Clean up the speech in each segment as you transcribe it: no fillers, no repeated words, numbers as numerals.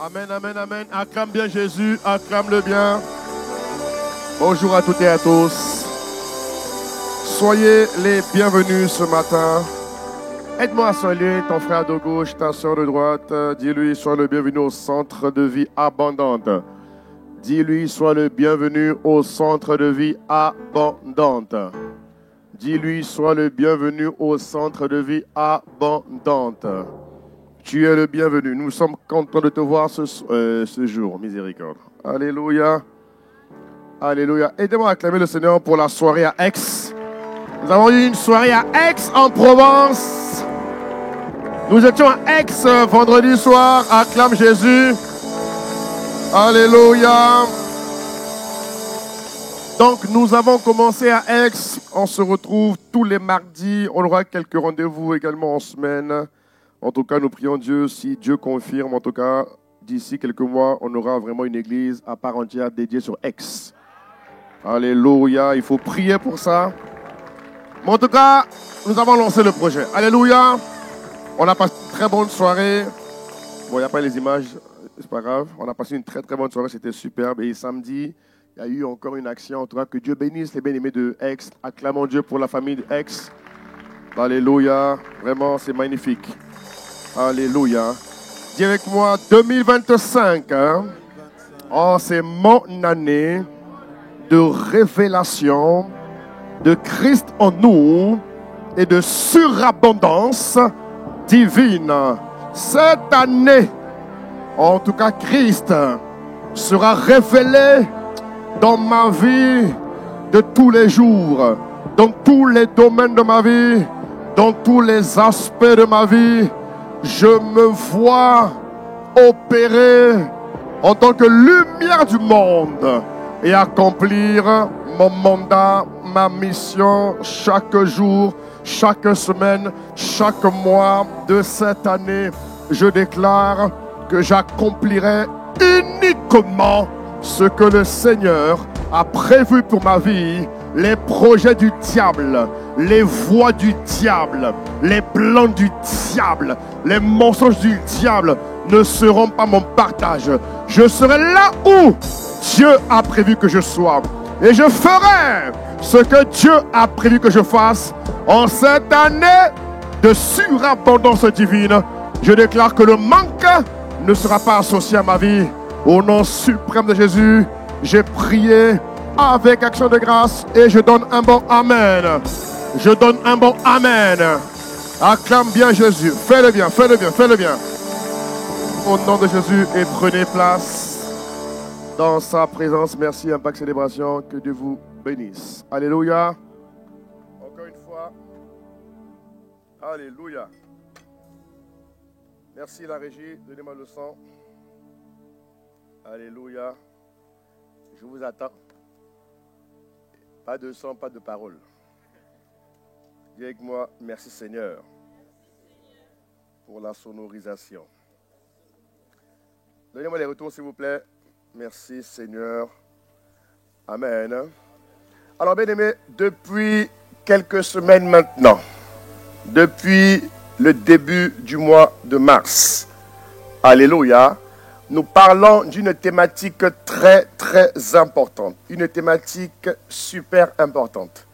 Amen, amen, amen. Acclame bien Jésus, acclame-le bien. Bonjour à toutes et à tous. Soyez les bienvenus ce matin. Aide-moi à saluer ton frère de gauche, ta soeur de droite. Dis-lui, sois le bienvenu au centre de vie abondante. Dis-lui, sois le bienvenu au centre de vie abondante. Dis-lui, sois le bienvenu au centre de vie abondante. Tu es le bienvenu. Nous sommes contents de te voir ce jour. Miséricorde. Alléluia. Alléluia. Aidez-moi à acclamer le Seigneur pour la soirée à Aix. Nous avons eu une soirée à Aix en Provence. Nous étions à Aix vendredi soir. Acclame Jésus. Alléluia. Donc nous avons commencé à Aix. On se retrouve tous les mardis. On aura quelques rendez-vous également en semaine. En tout cas, nous prions Dieu, si Dieu confirme, en tout cas, d'ici quelques mois, on aura vraiment une église à part entière dédiée sur Aix. Alléluia, il faut prier pour ça. Mais en tout cas, nous avons lancé le projet. Alléluia. On a passé une très bonne soirée. Bon, il n'y a pas les images, c'est pas grave. On a passé une très très bonne soirée, c'était superbe. Et samedi, il y a eu encore une action. En tout cas, que Dieu bénisse les bien-aimés de Aix. Acclamons Dieu pour la famille de Aix. Alléluia. Vraiment, c'est magnifique. Alléluia. Dis avec moi 2025. Hein? Oh, c'est mon année de révélation de Christ en nous et de surabondance divine. Cette année, en tout cas, Christ sera révélé dans ma vie de tous les jours, dans tous les domaines de ma vie, dans tous les aspects de ma vie. Je me vois opérer en tant que lumière du monde et accomplir mon mandat, ma mission chaque jour, chaque semaine, chaque mois de cette année. Je déclare que j'accomplirai uniquement ce que le Seigneur a prévu pour ma vie. Les projets du diable, les voies du diable, les plans du diable, les mensonges du diable ne seront pas mon partage. Je serai là où Dieu a prévu que je sois. Et je ferai ce que Dieu a prévu que je fasse en cette année de surabondance divine. Je déclare que le manque ne sera pas associé à ma vie. Au nom suprême de Jésus, j'ai prié avec action de grâce et je donne un bon Amen. Je donne un bon Amen. Acclame bien Jésus. Fais-le bien, fais-le bien, fais-le bien. Au nom de Jésus, et prenez place dans sa présence. Merci, Impact Célébration. Que Dieu vous bénisse. Alléluia. Encore une fois. Alléluia. Merci la régie. Donnez-moi le son. Alléluia. Je vous attends. Pas de son, pas de parole. Dis avec moi, merci Seigneur pour la sonorisation. Donnez-moi les retours s'il vous plaît. Merci Seigneur. Amen. Alors bien aimés, depuis quelques semaines maintenant, depuis le début du mois de mars, alléluia, nous parlons d'une thématique très, très importante. Une thématique super importante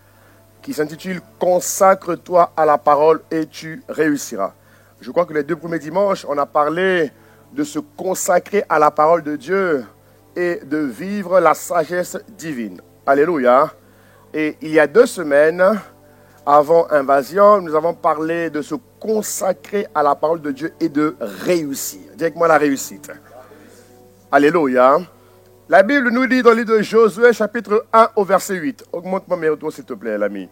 qui s'intitule « Consacre-toi à la parole et tu réussiras ». Je crois que les 2 premiers dimanches, on a parlé de se consacrer à la parole de Dieu et de vivre la sagesse divine. Alléluia. Et il y a 2 semaines, avant Invasion, nous avons parlé de se consacrer à la parole de Dieu et de réussir. Dis avec moi la réussite. Alléluia. La Bible nous dit dans le livre de Josué, chapitre 1 au verset 8. Augmente-moi mes retours, s'il te plaît, l'ami.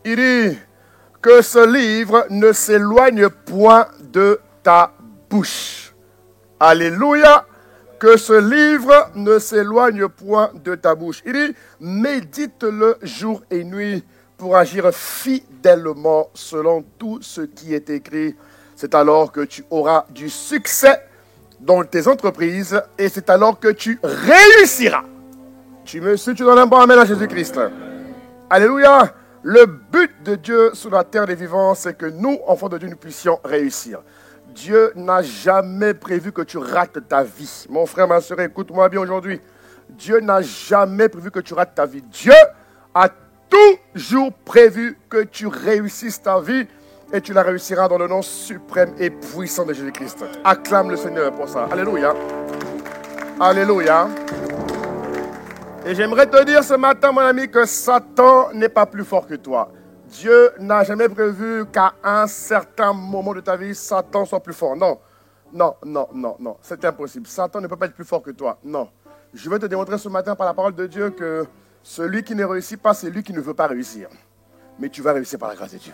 Il dit que ce livre ne s'éloigne point de ta bouche. Alléluia. Que ce livre ne s'éloigne point de ta bouche. Il dit, médite-le jour et nuit pour agir fidèlement selon tout ce qui est écrit. C'est alors que tu auras du succès dans tes entreprises et c'est alors que tu réussiras. Tu me suis, tu donnes un bon amen à Jésus-Christ. Alléluia. Le but de Dieu sur la terre des vivants, c'est que nous, enfants de Dieu, nous puissions réussir. Dieu n'a jamais prévu que tu rates ta vie. Mon frère, ma soeur, écoute-moi bien aujourd'hui. Dieu n'a jamais prévu que tu rates ta vie. Dieu a toujours prévu que tu réussisses ta vie et tu la réussiras dans le nom suprême et puissant de Jésus-Christ. Acclame le Seigneur pour ça. Alléluia. Alléluia. Et j'aimerais te dire ce matin, mon ami, que Satan n'est pas plus fort que toi. Dieu n'a jamais prévu qu'à un certain moment de ta vie, Satan soit plus fort. Non, non, non, non, non. C'est impossible. Satan ne peut pas être plus fort que toi. Non. Je vais te démontrer ce matin par la parole de Dieu que celui qui ne réussit pas, c'est lui qui ne veut pas réussir. Mais tu vas réussir par la grâce de Dieu.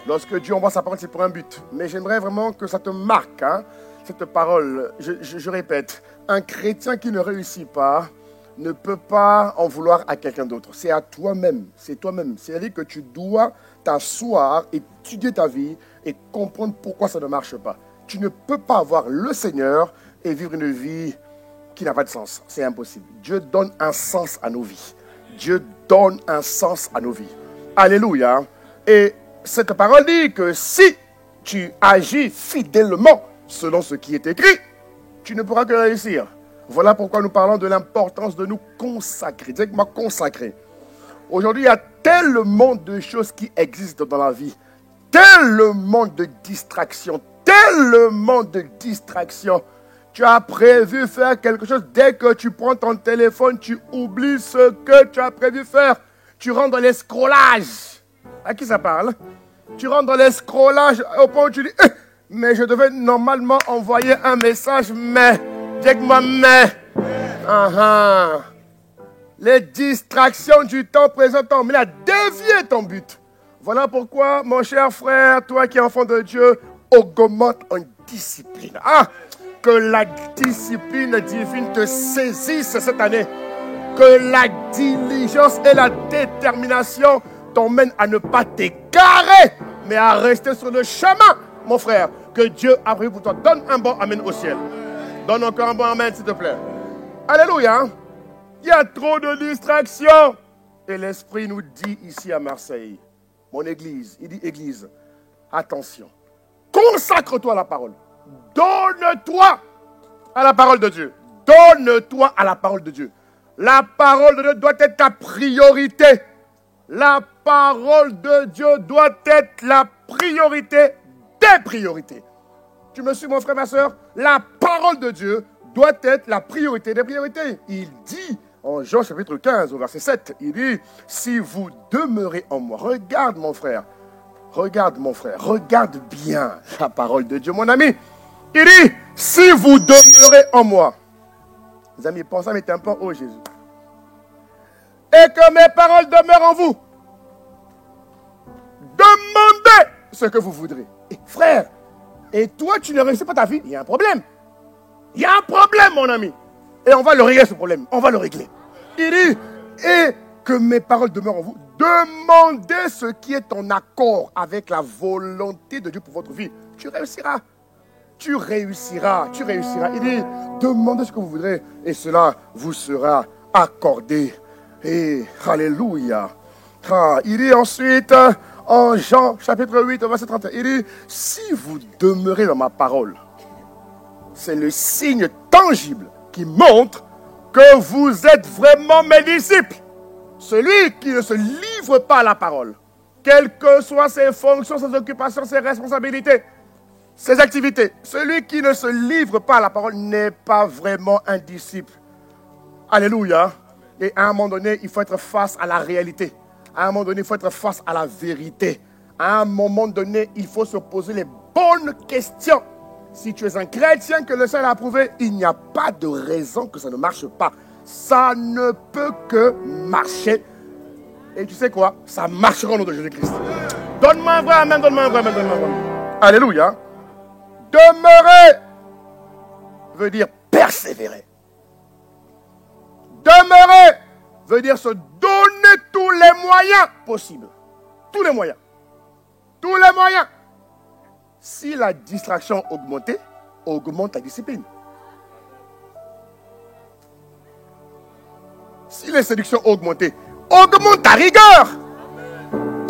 Lorsque Dieu envoie sa parole, c'est pour un but. Mais j'aimerais vraiment que ça te marque, hein, cette parole. Je répète, un chrétien qui ne réussit pas ne peut pas en vouloir à quelqu'un d'autre. C'est à toi-même. C'est toi-même. C'est-à-dire que tu dois t'asseoir, étudier ta vie et comprendre pourquoi ça ne marche pas. Tu ne peux pas avoir le Seigneur et vivre une vie qui n'a pas de sens. C'est impossible. Dieu donne un sens à nos vies. Dieu donne un sens à nos vies. Alléluia. Et cette parole dit que si tu agis fidèlement selon ce qui est écrit, tu ne pourras que réussir. Voilà pourquoi nous parlons de l'importance de nous consacrer. Dis-moi consacrer. Aujourd'hui, il y a tellement de choses qui existent dans la vie. Tellement de distractions. Tellement de distractions. Tu as prévu faire quelque chose. Dès que tu prends ton téléphone, tu oublies ce que tu as prévu faire. Tu rentres dans l'escrollage. À qui ça parle? Tu rentres dans l'escrollage au point où tu dis mais je devais normalement envoyer un message, mais dis-moi mais. Les distractions du temps présent t'ont mené à dévier ton but. Voilà pourquoi, mon cher frère, toi qui es enfant de Dieu, augmente en discipline. Que la discipline divine te saisisse cette année. Que la diligence et la détermination t'emmènent à ne pas t'égarer, mais à rester sur le chemin, mon frère, que Dieu a prévu pour toi. Donne un bon amen au ciel. Donne encore un bon amen, s'il te plaît. Alléluia. Il y a trop de distractions. Et l'Esprit nous dit ici à Marseille, mon église, il dit église, attention, consacre-toi à la parole. Donne-toi à la parole de Dieu. Donne-toi à la parole de Dieu. La parole de Dieu doit être ta priorité. La parole de Dieu doit être la priorité des priorités. Tu me suis, mon frère, ma soeur? La parole de Dieu doit être la priorité des priorités. Il dit en Jean chapitre 15 au verset 7, il dit, si vous demeurez en moi, regarde mon frère, regarde bien la parole de Dieu, mon ami. Il dit, si vous demeurez en moi, les amis, pensez à mes tympans, oh Jésus, et que mes paroles demeurent en vous, demandez ce que vous voudrez. Et frère, et toi tu ne réussis pas ta vie, il y a un problème. Il y a un problème, mon ami. Et on va le régler, ce problème. On va le régler. Il dit, et que mes paroles demeurent en vous. Demandez ce qui est en accord avec la volonté de Dieu pour votre vie. Tu réussiras. Tu réussiras. Tu réussiras. Il dit, demandez ce que vous voudrez. Et cela vous sera accordé. Et alléluia. Il dit ensuite, en Jean chapitre 8, verset 31, il dit, si vous demeurez dans ma parole, c'est le signe tangible qui montre que vous êtes vraiment mes disciples. Celui qui ne se livre pas à la parole, quelles que soient ses fonctions, ses occupations, ses responsabilités, ses activités, celui qui ne se livre pas à la parole n'est pas vraiment un disciple. Alléluia. Et à un moment donné, il faut être face à la réalité. À un moment donné, il faut être face à la vérité. À un moment donné, il faut se poser les bonnes questions. Si tu es un chrétien que le Seigneur a approuvé, il n'y a pas de raison que ça ne marche pas. Ça ne peut que marcher. Et tu sais quoi? Ça marchera au nom de Jésus-Christ. Donne-moi un vrai amen, donne-moi un vrai amen, donne-moi un vrai amen. Alléluia. Demeurer veut dire persévérer. Demeurer veut dire se donner tous les moyens possibles. Tous les moyens. Tous les moyens. Si la distraction augmentait, augmente ta discipline. Si les séductions augmentaient, augmente ta rigueur.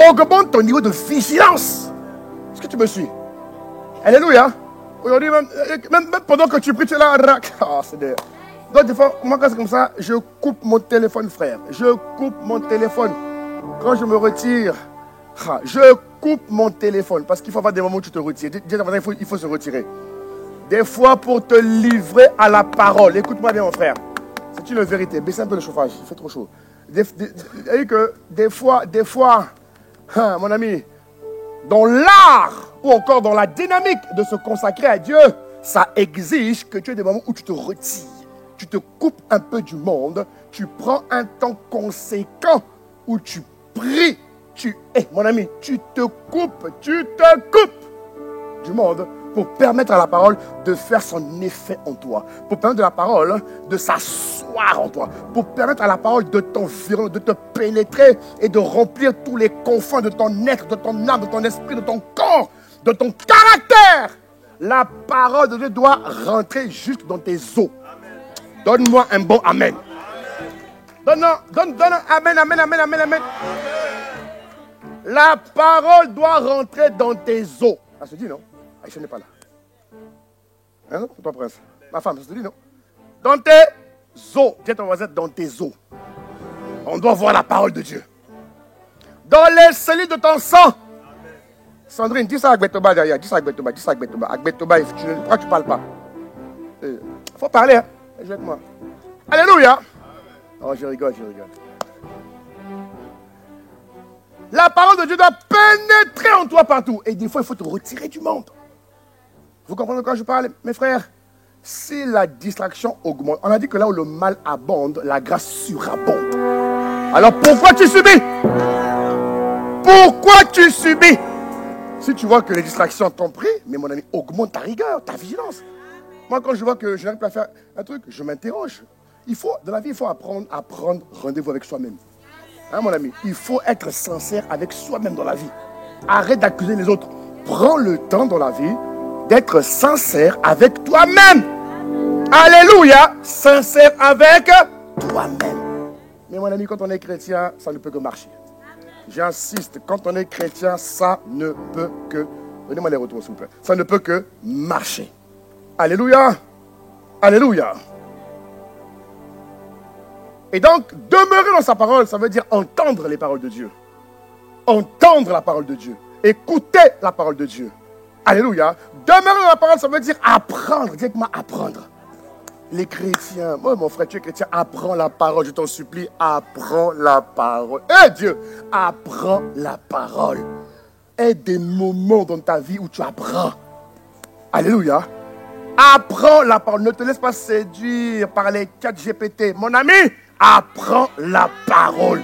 Augmente ton niveau de vigilance. Est-ce que tu me suis? Alléluia. Aujourd'hui, même pendant que tu pries, tu es là. Ah, c'est des... Donc, des fois, moi, quand c'est comme ça, je coupe mon téléphone, frère. Je coupe mon téléphone. Quand je me retire, je coupe mon téléphone. Parce qu'il faut avoir des moments où tu te retires. Il faut se retirer. Des fois, pour te livrer à la parole. Écoute-moi bien, mon frère. C'est une vérité. Baissez un peu le chauffage. Il fait trop chaud. Des fois, mon ami, dans l'art ou encore dans la dynamique de se consacrer à Dieu, ça exige que tu aies des moments où tu te retires. Tu te coupes un peu du monde. Tu prends un temps conséquent où tu pries. Mon ami, tu te coupes du monde pour permettre à la parole de faire son effet en toi. Pour permettre à la parole de s'asseoir en toi. Pour permettre à la parole de t'environner, de te pénétrer et de remplir tous les confins de ton être, de ton âme, de ton esprit, de ton corps, de ton caractère. La parole de Dieu doit rentrer juste dans tes os. Donne-moi un bon amen. Donne un amen, amen, amen, amen, amen. La parole doit rentrer dans tes os. Ça se dit, non? Aïcha n'est pas là. Hein? C'est toi, prince. Ma femme, ça se dit, non? Dans tes os. Dis à ton voisin, dans tes os. On doit voir la parole de Dieu. Dans les cellules de ton sang. Sandrine, dis ça à Agbetoba derrière. Dis ça à Agbetoba. Dis ça à Agbetoba. Agbetoba, pourquoi tu ne parles pas? Il faut parler, hein? Avec-moi. Alléluia. Oh, je rigole. La parole de Dieu doit pénétrer en toi partout. Et des fois, il faut te retirer du monde. Vous comprenez de quoi je parle, mes frères? Si la distraction augmente, on a dit que là où le mal abonde, la grâce surabonde. Alors pourquoi tu subis? Pourquoi tu subis? Si tu vois que les distractions t'ont pris, mais mon ami, augmente ta rigueur, ta vigilance. Moi, quand je vois que je n'arrive pas à faire un truc, je m'interroge. Dans la vie, il faut apprendre à prendre rendez-vous avec soi-même. Hein, mon ami? Il faut être sincère avec soi-même dans la vie. Arrête d'accuser les autres. Prends le temps dans la vie d'être sincère avec toi-même. Alléluia. Sincère avec toi-même. Mais mon ami, quand on est chrétien, ça ne peut que marcher. J'insiste, quand on est chrétien, ça ne peut que... Donnez-moi les retours, s'il vous plaît. Ça ne peut que marcher. Alléluia. Alléluia. Et donc, demeurer dans sa parole, ça veut dire entendre les paroles de Dieu. Entendre la parole de Dieu. Écouter la parole de Dieu. Alléluia. Demeurer dans la parole, ça veut dire apprendre. Dites-moi apprendre. Les chrétiens, moi mon frère, tu es chrétien, apprends la parole, je t'en supplie, apprends la parole. Dieu, apprends la parole. Aie des moments dans ta vie où tu apprends. Alléluia. Apprends la parole. Ne te laisse pas séduire par les 4 GPT. Mon ami, apprends la parole.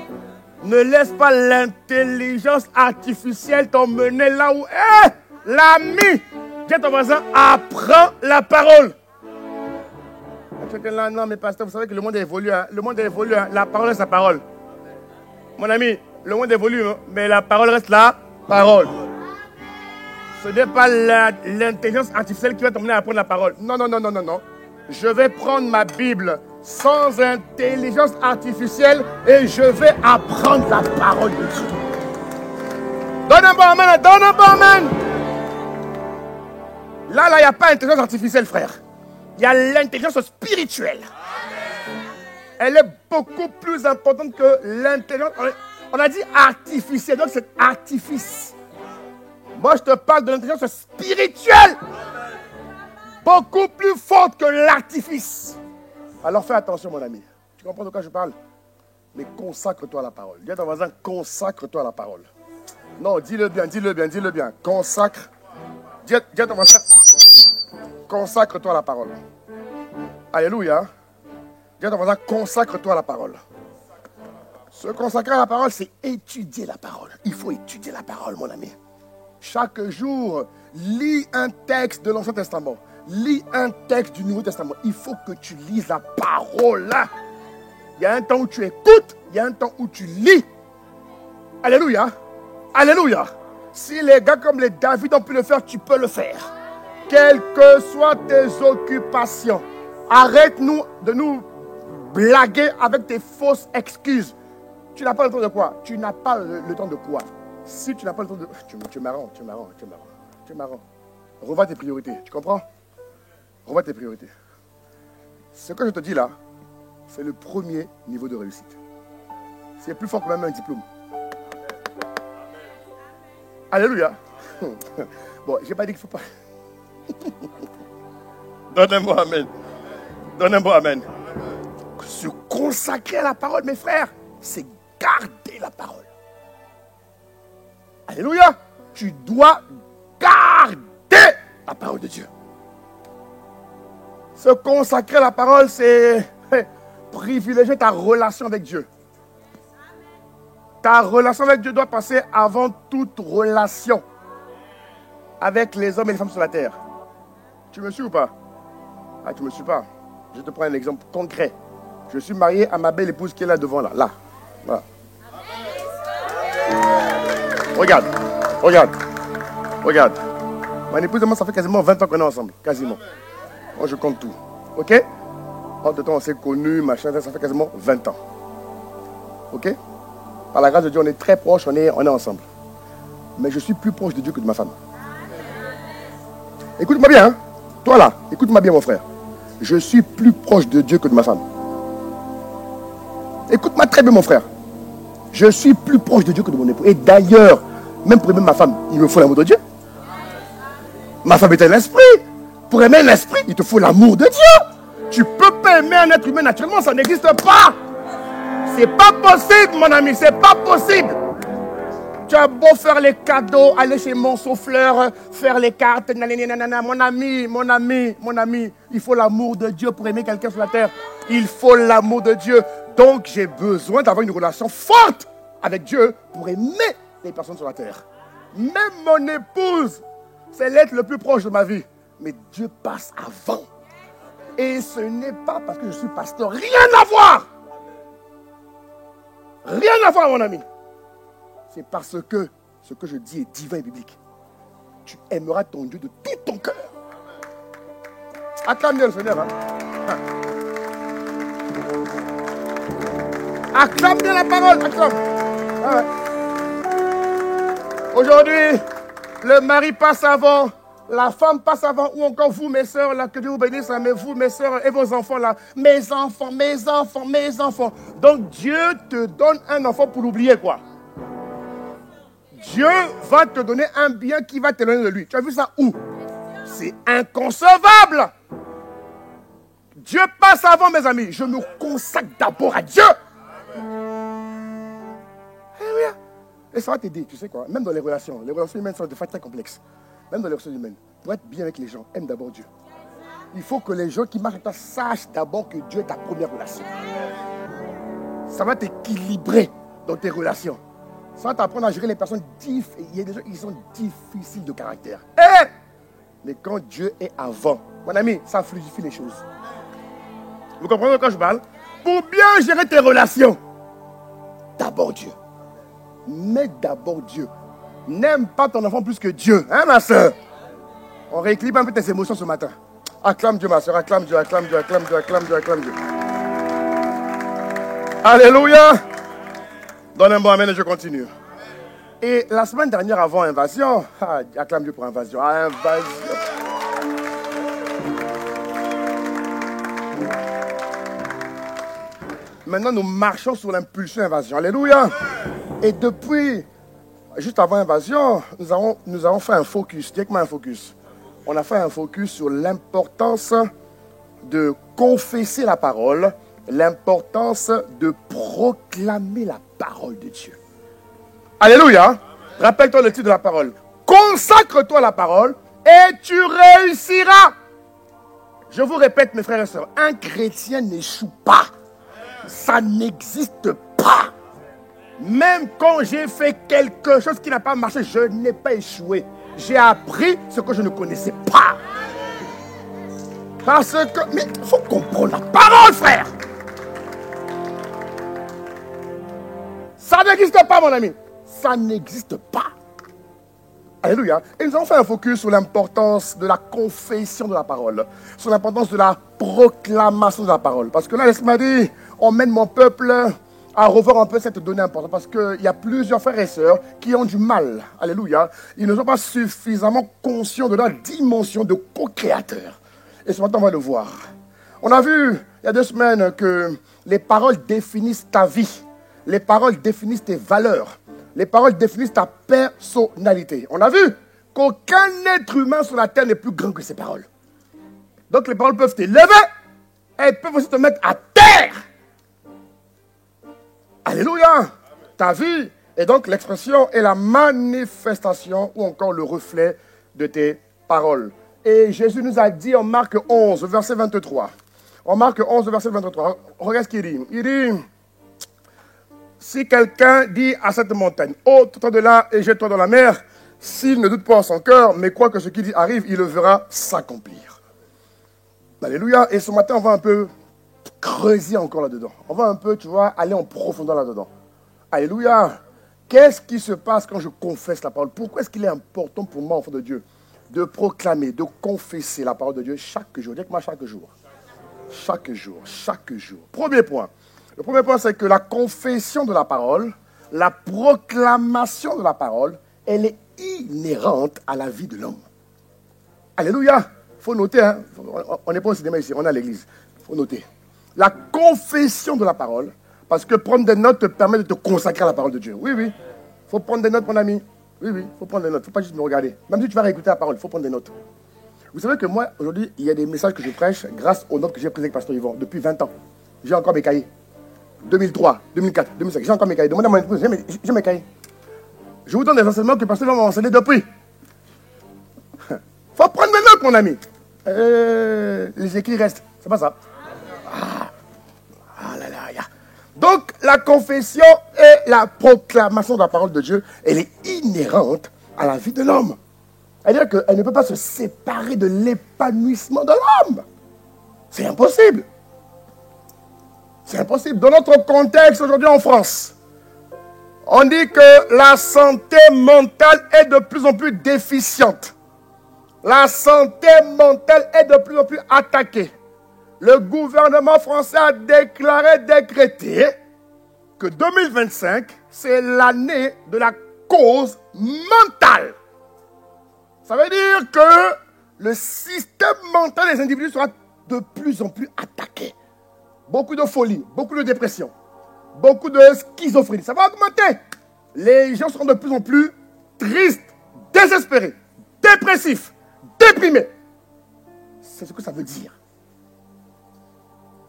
Ne laisse pas l'intelligence artificielle t'emmener là où est l'ami. Dis à ton voisin, apprends la parole. Non, mais pasteur, vous savez que le monde évolue. Hein? Le monde évolue. Hein? La parole reste la parole. Mon ami, le monde évolue, hein? Mais la parole reste la parole. Ce n'est pas l'intelligence artificielle qui va t'emmener à apprendre la parole. Non. Je vais prendre ma Bible sans intelligence artificielle et je vais apprendre la parole de Dieu. Donne un bon amen, donne un bon amen. Là, il n'y a pas d'intelligence artificielle, frère. Il y a l'intelligence spirituelle. Elle est beaucoup plus importante que l'intelligence. On a dit artificielle, donc c'est artifice. Moi, je te parle de l'intelligence spirituelle. Beaucoup plus forte que l'artifice. Alors fais attention, mon ami. Tu comprends de quoi je parle? Mais consacre-toi à la parole. Dis à ton voisin, consacre-toi à la parole. Non, dis-le bien. Consacre. Dis à ton voisin, consacre-toi à la parole. Alléluia. Dis à ton voisin, consacre-toi à la parole. Se consacrer à la parole, c'est étudier la parole. Il faut étudier la parole, mon ami. Chaque jour, lis un texte de l'Ancien Testament. Lis un texte du Nouveau Testament. Il faut que tu lises la parole. Il y a un temps où tu écoutes, il y a un temps où tu lis. Alléluia. Alléluia. Si les gars comme les David ont pu le faire, tu peux le faire. Quelles que soient tes occupations, arrête-nous de nous blaguer avec tes fausses excuses. Tu n'as pas le temps de quoi? Tu n'as pas le temps de quoi? Si tu n'as pas le temps de... Tu es marrant. Revois tes priorités. Tu comprends? Revois tes priorités. Ce que je te dis là, c'est le premier niveau de réussite. C'est plus fort que même un diplôme. Alléluia. Bon, je n'ai pas dit qu'il ne faut pas. Donne un mot amen. Donne un mot amen. Se consacrer à la parole, mes frères, c'est garder la parole. Alléluia. Tu dois garder la parole de Dieu. Se consacrer à la parole, c'est privilégier ta relation avec Dieu. Ta relation avec Dieu doit passer avant toute relation avec les hommes et les femmes sur la terre. Tu me suis ou pas? Ah, tu me suis pas. Je te prends un exemple concret. Je suis marié à ma belle épouse qui est là devant, là. Là. Voilà. Regarde. Regarde. Regarde. Ma épouse et moi, ça fait quasiment 20 ans qu'on est ensemble. Quasiment. Moi, je compte tout. Ok? Entre temps, on s'est connus, machin, ça fait quasiment 20 ans. Ok? Par la grâce de Dieu, on est très proches, on est ensemble. Mais je suis plus proche de Dieu que de ma femme. Écoute-moi bien, hein? Toi là, écoute-moi bien, mon frère. Je suis plus proche de Dieu que de ma femme. Écoute-moi très bien, mon frère. Je suis plus proche de Dieu que de mon époux. Et d'ailleurs, même pour aimer ma femme, il me faut l'amour de Dieu. Ma femme est un esprit. Pour aimer un esprit, il te faut l'amour de Dieu. Tu ne peux pas aimer un être humain naturellement, ça n'existe pas. C'est pas possible, mon ami, c'est pas possible. Tu as beau faire les cadeaux, aller chez mon souffleur, faire les cartes, nanana, mon ami, il faut l'amour de Dieu pour aimer quelqu'un sur la terre. Il faut l'amour de Dieu. Donc j'ai besoin d'avoir une relation forte avec Dieu pour aimer les personnes sur la terre. Même mon épouse, c'est l'être le plus proche de ma vie. Mais Dieu passe avant. Et ce n'est pas parce que je suis pasteur. Rien à voir. Rien à voir, mon ami. C'est parce que ce que je dis est divin et biblique. Tu aimeras ton Dieu de tout ton cœur. Acclame bien le Seigneur. Hein? Acclame bien la parole. Acclame. Ah ouais. Aujourd'hui, le mari passe avant. La femme passe avant, ou encore vous, mes soeurs, là, que Dieu vous bénisse, mais vous, mes soeurs, et vos enfants, là, mes enfants. Donc, Dieu te donne un enfant pour l'oublier, quoi. Dieu va te donner un bien qui va t'éloigner de lui. Tu as vu ça où? C'est inconcevable. Dieu passe avant, mes amis. Je me consacre d'abord à Dieu. Et ça va t'aider, tu sais quoi? Même dans les relations humaines sont des fois très complexes. Même dans les relations humaines, pour être bien avec les gens, aime d'abord Dieu. Il faut que les gens qui marchent avec toi sachent d'abord que Dieu est ta première relation. Ça va t'équilibrer dans tes relations. Ça va t'apprendre à gérer les personnes difficiles. Il y a des gens qui sont difficiles de caractère. Mais quand Dieu est avant, mon ami, ça fluidifie les choses. Vous comprenez de quoi je parle? Pour bien gérer tes relations, d'abord Dieu. Mets d'abord Dieu. N'aime pas ton enfant plus que Dieu. Hein, ma soeur? On rééquilibre un peu tes émotions ce matin. Acclame Dieu, ma soeur. Acclame Dieu, acclame Dieu, acclame Dieu, acclame Dieu, acclame Dieu. Alléluia. Donne un bon amen et je continue. Et la semaine dernière, avant Invasion, acclame Dieu pour Invasion. Invasion. Maintenant, nous marchons sur l'impulsion Invasion. Alléluia. Et depuis... Juste avant Invasion, nous avons fait un focus. Dis-moi un focus. On a fait un focus sur l'importance de confesser la parole, l'importance de proclamer la parole de Dieu. Alléluia. Rappelle-toi le titre de la parole. Consacre-toi à la parole et tu réussiras. Je vous répète, mes frères et sœurs, un chrétien n'échoue pas. Ça n'existe pas. Même quand j'ai fait quelque chose qui n'a pas marché, je n'ai pas échoué. J'ai appris ce que je ne connaissais pas. Parce que... Mais il faut comprendre la parole, frère. Ça n'existe pas, mon ami. Ça n'existe pas. Alléluia. Et nous avons fait un focus sur l'importance de la confession de la parole. Sur l'importance de la proclamation de la parole. Parce que là, l'Esprit m'a dit, on mène mon peuple... à revoir un peu cette donnée importante parce qu'il y a plusieurs frères et sœurs qui ont du mal. Alléluia. Ils ne sont pas suffisamment conscients de la dimension de co-créateur. Et ce matin, on va le voir. On a vu il y a 2 semaines que les paroles définissent ta vie. Les paroles définissent tes valeurs. Les paroles définissent ta personnalité. On a vu qu'aucun être humain sur la terre n'est plus grand que ses paroles. Donc les paroles peuvent t'élever et elles peuvent aussi te mettre à terre. Alléluia. Ta vie est donc l'expression et la manifestation ou encore le reflet de tes paroles. Et Jésus nous a dit en Marc 11, verset 23. En Marc 11, verset 23, regarde ce qu'il dit. Il dit, si quelqu'un dit à cette montagne, ôte-toi de là et jette-toi dans la mer, s'il ne doute pas en son cœur, mais croit que ce qu'il dit arrive, il le verra s'accomplir. Alléluia. Et ce matin, on va un peu creuser encore là-dedans. On va un peu, tu vois, aller en profondeur là-dedans. Alléluia. Qu'est-ce qui se passe quand je confesse la parole? Pourquoi est-ce qu'il est important pour moi, enfant de Dieu, de proclamer, de confesser la parole de Dieu chaque jour? Dites-moi chaque jour. Chaque jour, chaque jour. Premier point. Le premier point, c'est que la confession de la parole, la proclamation de la parole, elle est inhérente à la vie de l'homme. Alléluia. Il faut noter, hein? On n'est pas au cinéma ici, on est à l'église. Il faut noter. La confession de la parole, parce que prendre des notes te permet de te consacrer à la parole de Dieu. Oui, oui. Il faut prendre des notes, mon ami. Oui, oui, il faut prendre des notes. Il ne faut pas juste me regarder. Même si tu vas réécouter la parole, il faut prendre des notes. Vous savez que moi, aujourd'hui, il y a des messages que je prêche grâce aux notes que j'ai prises avec Pasteur Yvon depuis 20 ans. J'ai encore mes cahiers. 2003, 2004, 2005, j'ai encore mes cahiers. Demandez à mon épouse, j'ai mes cahiers. Je vous donne des enseignements que Pasteur Yvon m'a enseigné depuis. Il faut prendre des notes, mon ami. Les écrits restent. C'est pas ça. Donc, la confession et la proclamation de la parole de Dieu, elle est inhérente à la vie de l'homme. C'est-à-dire qu'elle ne peut pas se séparer de l'épanouissement de l'homme. C'est impossible. C'est impossible. Dans notre contexte aujourd'hui en France, on dit que la santé mentale est de plus en plus déficiente. La santé mentale est de plus en plus attaquée. Le gouvernement français a décrété que 2025, c'est l'année de la cause mentale. Ça veut dire que le système mental des individus sera de plus en plus attaqué. Beaucoup de folie, beaucoup de dépression, beaucoup de schizophrénie. Ça va augmenter. Les gens seront de plus en plus tristes, désespérés, dépressifs, déprimés. C'est ce que ça veut dire.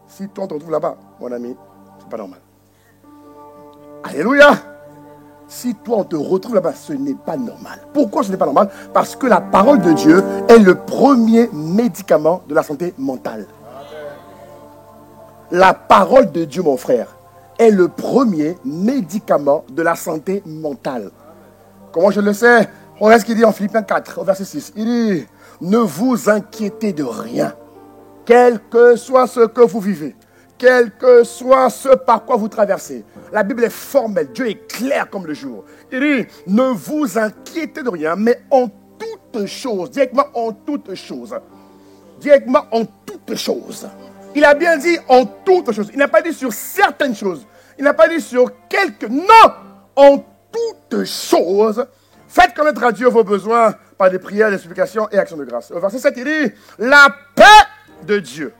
Si toi on te retrouve là-bas, mon ami, c'est pas normal. Alléluia. Si toi on te retrouve là-bas, ce n'est pas normal. Pourquoi ce n'est pas normal? Parce que la parole de Dieu est le premier médicament de la santé mentale. La parole de Dieu, mon frère, est le premier médicament de la santé mentale. Comment je le sais? Regarde ce qu'il dit en Philippiens 4, au verset 6. Il dit, ne vous inquiétez de rien. Quel que soit ce que vous vivez, quel que soit ce par quoi vous traversez, la Bible est formelle, Dieu est clair comme le jour. Il dit, ne vous inquiétez de rien, mais en toutes choses, directement en toutes choses, directement en toutes choses. Il a bien dit en toutes choses, il n'a pas dit sur certaines choses, il n'a pas dit sur quelques, non, en toutes choses, faites connaître à Dieu vos besoins par des prières, des supplications et actions de grâce. Au verset 7, il dit, la paix de Dieu.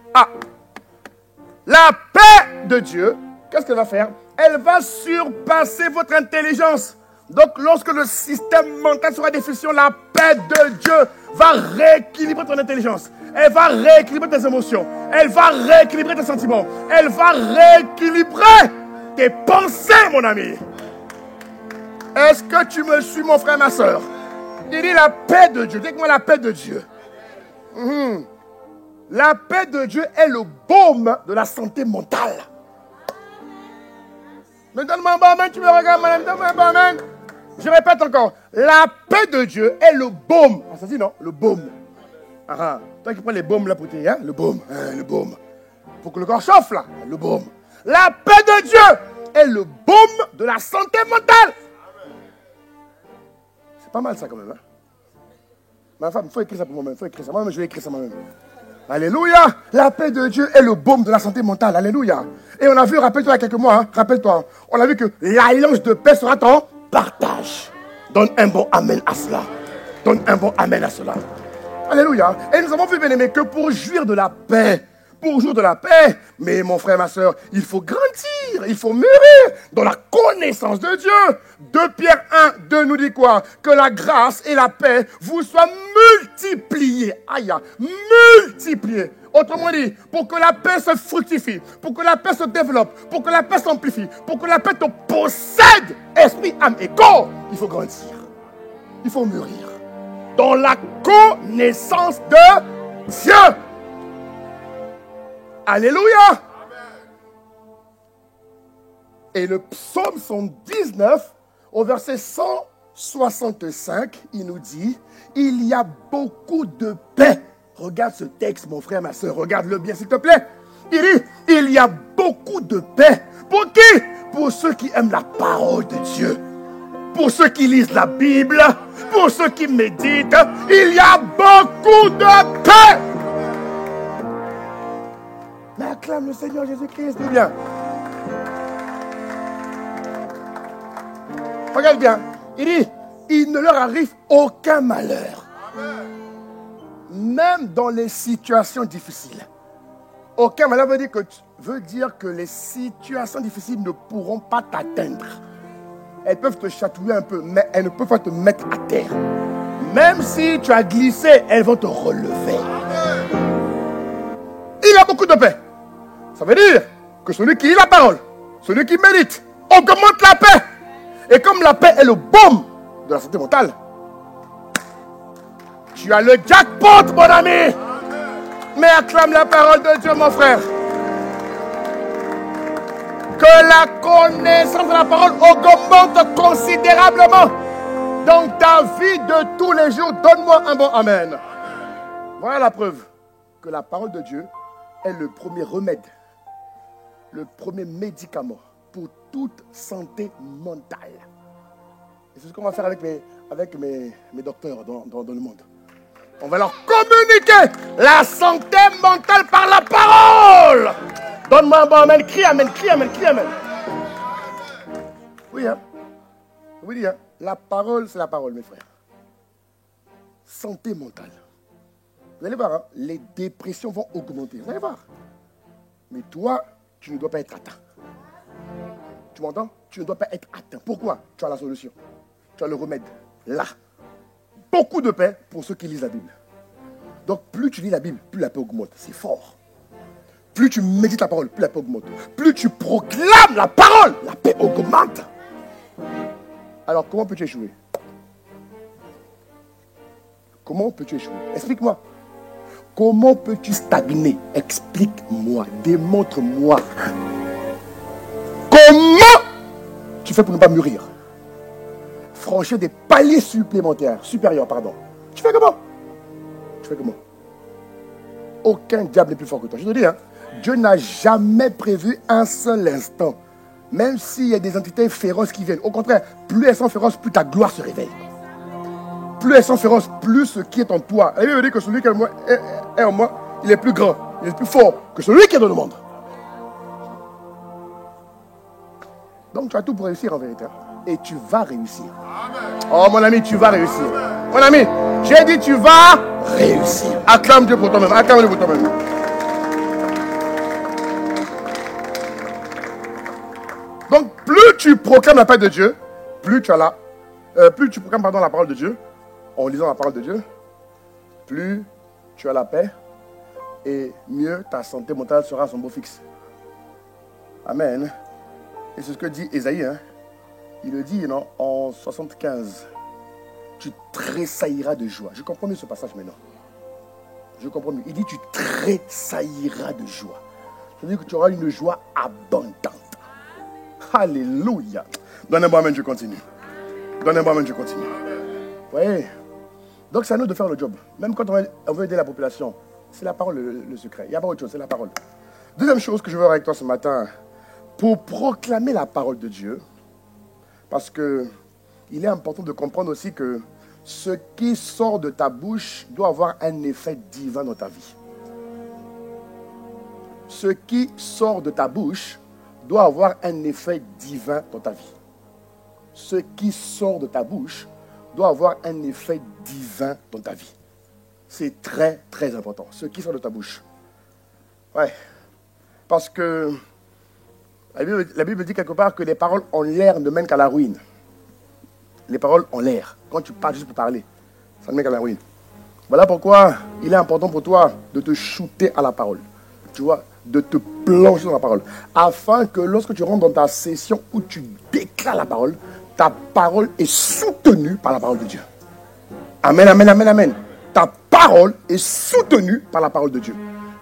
La paix de Dieu, qu'est-ce qu'elle va faire? Elle va surpasser votre intelligence. Donc, lorsque le système mental sera déficient, la paix de Dieu va rééquilibrer ton intelligence. Elle va rééquilibrer tes émotions. Elle va rééquilibrer tes sentiments. Elle va rééquilibrer tes pensées, mon ami. Est-ce que tu me suis, mon frère, ma soeur? Il dit la paix de Dieu. Dites-moi la paix de Dieu. La paix de Dieu est le baume de la santé mentale. Mais donne-moi un bon amen, tu me regardes, madame, donne-moi un bon amen. Je répète encore, la paix de Dieu est le baume. Ça dit non, le baume. Toi qui prends les baumes là pour te, hein, le baume, le baume. Pour que le corps chauffe là, le baume. La paix de Dieu est le baume de la santé mentale. C'est pas mal ça quand même. Hein? Ma femme, il faut écrire ça pour moi-même. Il faut écrire ça. Moi-même, je vais écrire ça moi-même. Alléluia. La paix de Dieu est le baume de la santé mentale. Alléluia. Et on a vu, rappelle-toi il y a quelques mois, hein, rappelle-toi, on a vu que l'alliance de paix sera ton partage. Donne un bon amen à cela. Donne un bon amen à cela. Alléluia. Et nous avons vu, bien aimé, que pour jouir de la paix, mais mon frère, ma soeur, il faut grandir, il faut mûrir dans la connaissance de Dieu. 2 Pierre 1, 2 nous dit quoi? Que la grâce et la paix vous soient multipliées. Aïe, multipliées. Autrement dit, pour que la paix se fructifie, pour que la paix se développe, pour que la paix s'amplifie, pour que la paix te possède, esprit, âme et corps, il faut grandir. Il faut mûrir dans la connaissance de Dieu. Alléluia. Et le psaume 119, au verset 165, il nous dit, il y a beaucoup de paix. Regarde ce texte, mon frère, ma soeur, regarde-le bien, s'il te plaît. Il dit, il y a beaucoup de paix. Pour qui? Pour ceux qui aiment la parole de Dieu. Pour ceux qui lisent la Bible, pour ceux qui méditent, il y a beaucoup de paix. Mais acclame le Seigneur Jésus-Christ, dis bien. Regarde bien, il dit, il ne leur arrive aucun malheur. Amen. Même dans les situations difficiles. Aucun malheur veut dire que les situations difficiles ne pourront pas t'atteindre. Elles peuvent te chatouiller un peu, mais elles ne peuvent pas te mettre à terre. Même si tu as glissé, elles vont te relever. Il y a beaucoup de paix. Ça veut dire que celui qui lit la parole, celui qui médite, augmente la paix. Et comme la paix est le baume de la santé mentale, tu as le jackpot, mon ami. Mais acclame la parole de Dieu, mon frère. Que la connaissance de la parole augmente considérablement dans ta vie de tous les jours. Donne-moi un bon amen. Voilà la preuve que la parole de Dieu est le premier remède, le premier médicament pour toute santé mentale. Et c'est ce qu'on va faire avec mes docteurs dans le monde. On va leur communiquer la santé mentale par la parole. Donne-moi un bon amen, crie amen, crie amen, crie amen. Oui, hein. Oui, hein. La parole, c'est la parole, mes frères. Santé mentale. Vous allez voir, hein, les dépressions vont augmenter. Vous allez voir. Mais toi, tu ne dois pas être atteint. Tu m'entends? Tu ne dois pas être atteint. Pourquoi? Tu as la solution. Tu as le remède. Là. Beaucoup de paix pour ceux qui lisent la Bible. Donc, plus tu lis la Bible, plus la paix augmente. C'est fort. Plus tu médites la parole, plus la paix augmente. Plus tu proclames la parole, la paix augmente. Alors, comment peux-tu échouer? Comment peux-tu échouer? Explique-moi. Comment peux-tu stagner? Explique-moi. Démontre-moi. Comment tu fais pour ne pas mûrir? Franchir des paliers supérieurs, pardon. Tu fais comment? Aucun diable n'est plus fort que toi. Je te dis, hein, Dieu n'a jamais prévu un seul instant. Même s'il y a des entités féroces qui viennent. Au contraire, plus elles sont féroces, plus ta gloire se révèle. Plus elles sont féroces, plus ce qui est en toi. La Bible dit que celui qui est en moi, il est plus grand, il est plus fort que celui qui est dans le monde. Donc tu as tout pour réussir en vérité. Et tu vas réussir. Oh mon ami, tu vas réussir. Mon ami, j'ai dit tu vas réussir. Acclame Dieu pour toi-même. Acclame Dieu pour toi-même. Donc plus tu proclames la paix de Dieu, plus tu proclames la parole de Dieu, en lisant la parole de Dieu, plus tu as la paix et mieux ta santé mentale sera à son beau fixe. Amen. Et c'est ce que dit Ésaïe, hein. Il le dit, non, en 75. Tu tressailliras de joie. Je comprends mieux ce passage maintenant. Je comprends mieux. Il dit, tu tressailliras de joie. Ça veut dire que tu auras une joie abondante. Alléluia. Donne-moi un amen, je continue. Donne-moi un amen, je continue. Vous voyez? Donc c'est à nous de faire le job. Même quand on veut aider la population, c'est la parole le secret. Il n'y a pas autre chose, c'est la parole. Deuxième chose que je veux voir avec toi ce matin, pour proclamer la parole de Dieu, parce que il est important de comprendre aussi que ce qui sort de ta bouche doit avoir un effet divin dans ta vie. ce qui sort de ta bouche doit avoir un effet divin dans ta vie. Ce qui sort de ta bouche doit avoir un effet divin dans ta vie. C'est très, très important. Ce qui sort de ta bouche. Ouais. Parce que la Bible dit quelque part que les paroles en l'air ne mènent qu'à la ruine. Les paroles en l'air. Quand tu parles juste pour parler, ça ne mène qu'à la ruine. Voilà pourquoi il est important pour toi de te shooter à la parole. Tu vois, de te plonger dans la parole. Afin que lorsque tu rentres dans ta session où tu déclares la parole, ta parole est soutenue par la parole de Dieu. Amen, amen, amen, amen. Ta parole est soutenue par la parole de Dieu.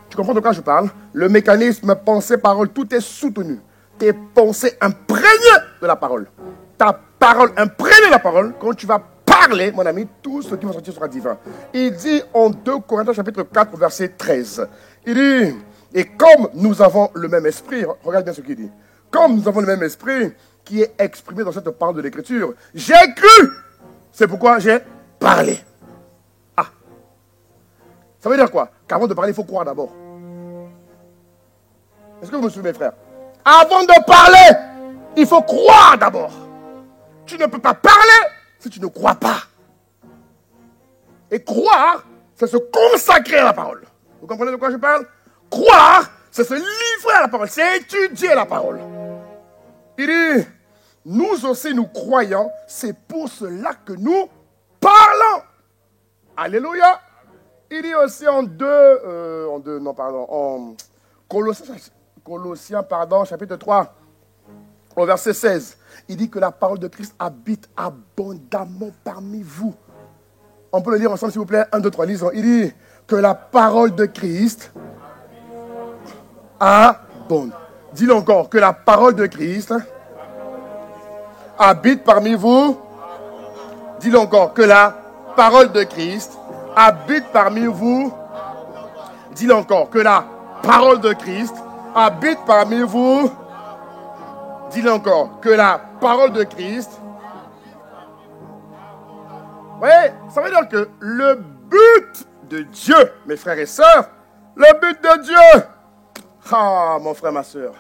Tu comprends de quoi je parle? Le mécanisme pensée-parole, tout est soutenu. Tes pensées imprégnées de la parole. Ta parole imprégnée de la parole, quand tu vas parler, mon ami, tout ce qui va sortir sera divin. Il dit en 2 Corinthiens chapitre 4, verset 13. Il dit, et comme nous avons le même esprit, regarde bien ce qu'il dit. Comme nous avons le même esprit qui est exprimé dans cette parole de l'Écriture, j'ai cru. C'est pourquoi j'ai parlé. Ah. Ça veut dire quoi? Qu'avant de parler, il faut croire d'abord. Est-ce que vous me suivez, mes frères? Avant de parler, il faut croire d'abord. Tu ne peux pas parler si tu ne crois pas. Et croire, c'est se consacrer à la parole. Vous comprenez de quoi je parle? Croire, c'est se livrer à la parole, c'est étudier la parole. Il dit, nous aussi nous croyons, c'est pour cela que nous parlons. Alléluia. Il dit aussi en Colossiens, chapitre 3, au verset 16, il dit que la parole de Christ habite abondamment parmi vous. On peut le lire ensemble, s'il vous plaît. 1, 2, 3, lisons. Il dit que la parole de Christ abonde. Dis-le encore, que la parole de Christ habite parmi vous. Dis-le encore, que la parole de Christ habite parmi vous. Dis-le encore, que la parole de Christ habite parmi vous. Dis-le encore, que la parole de Christ. Oui, ça veut dire que le but de Dieu, mes frères et sœurs, le but de Dieu, mon frère, ma sœur,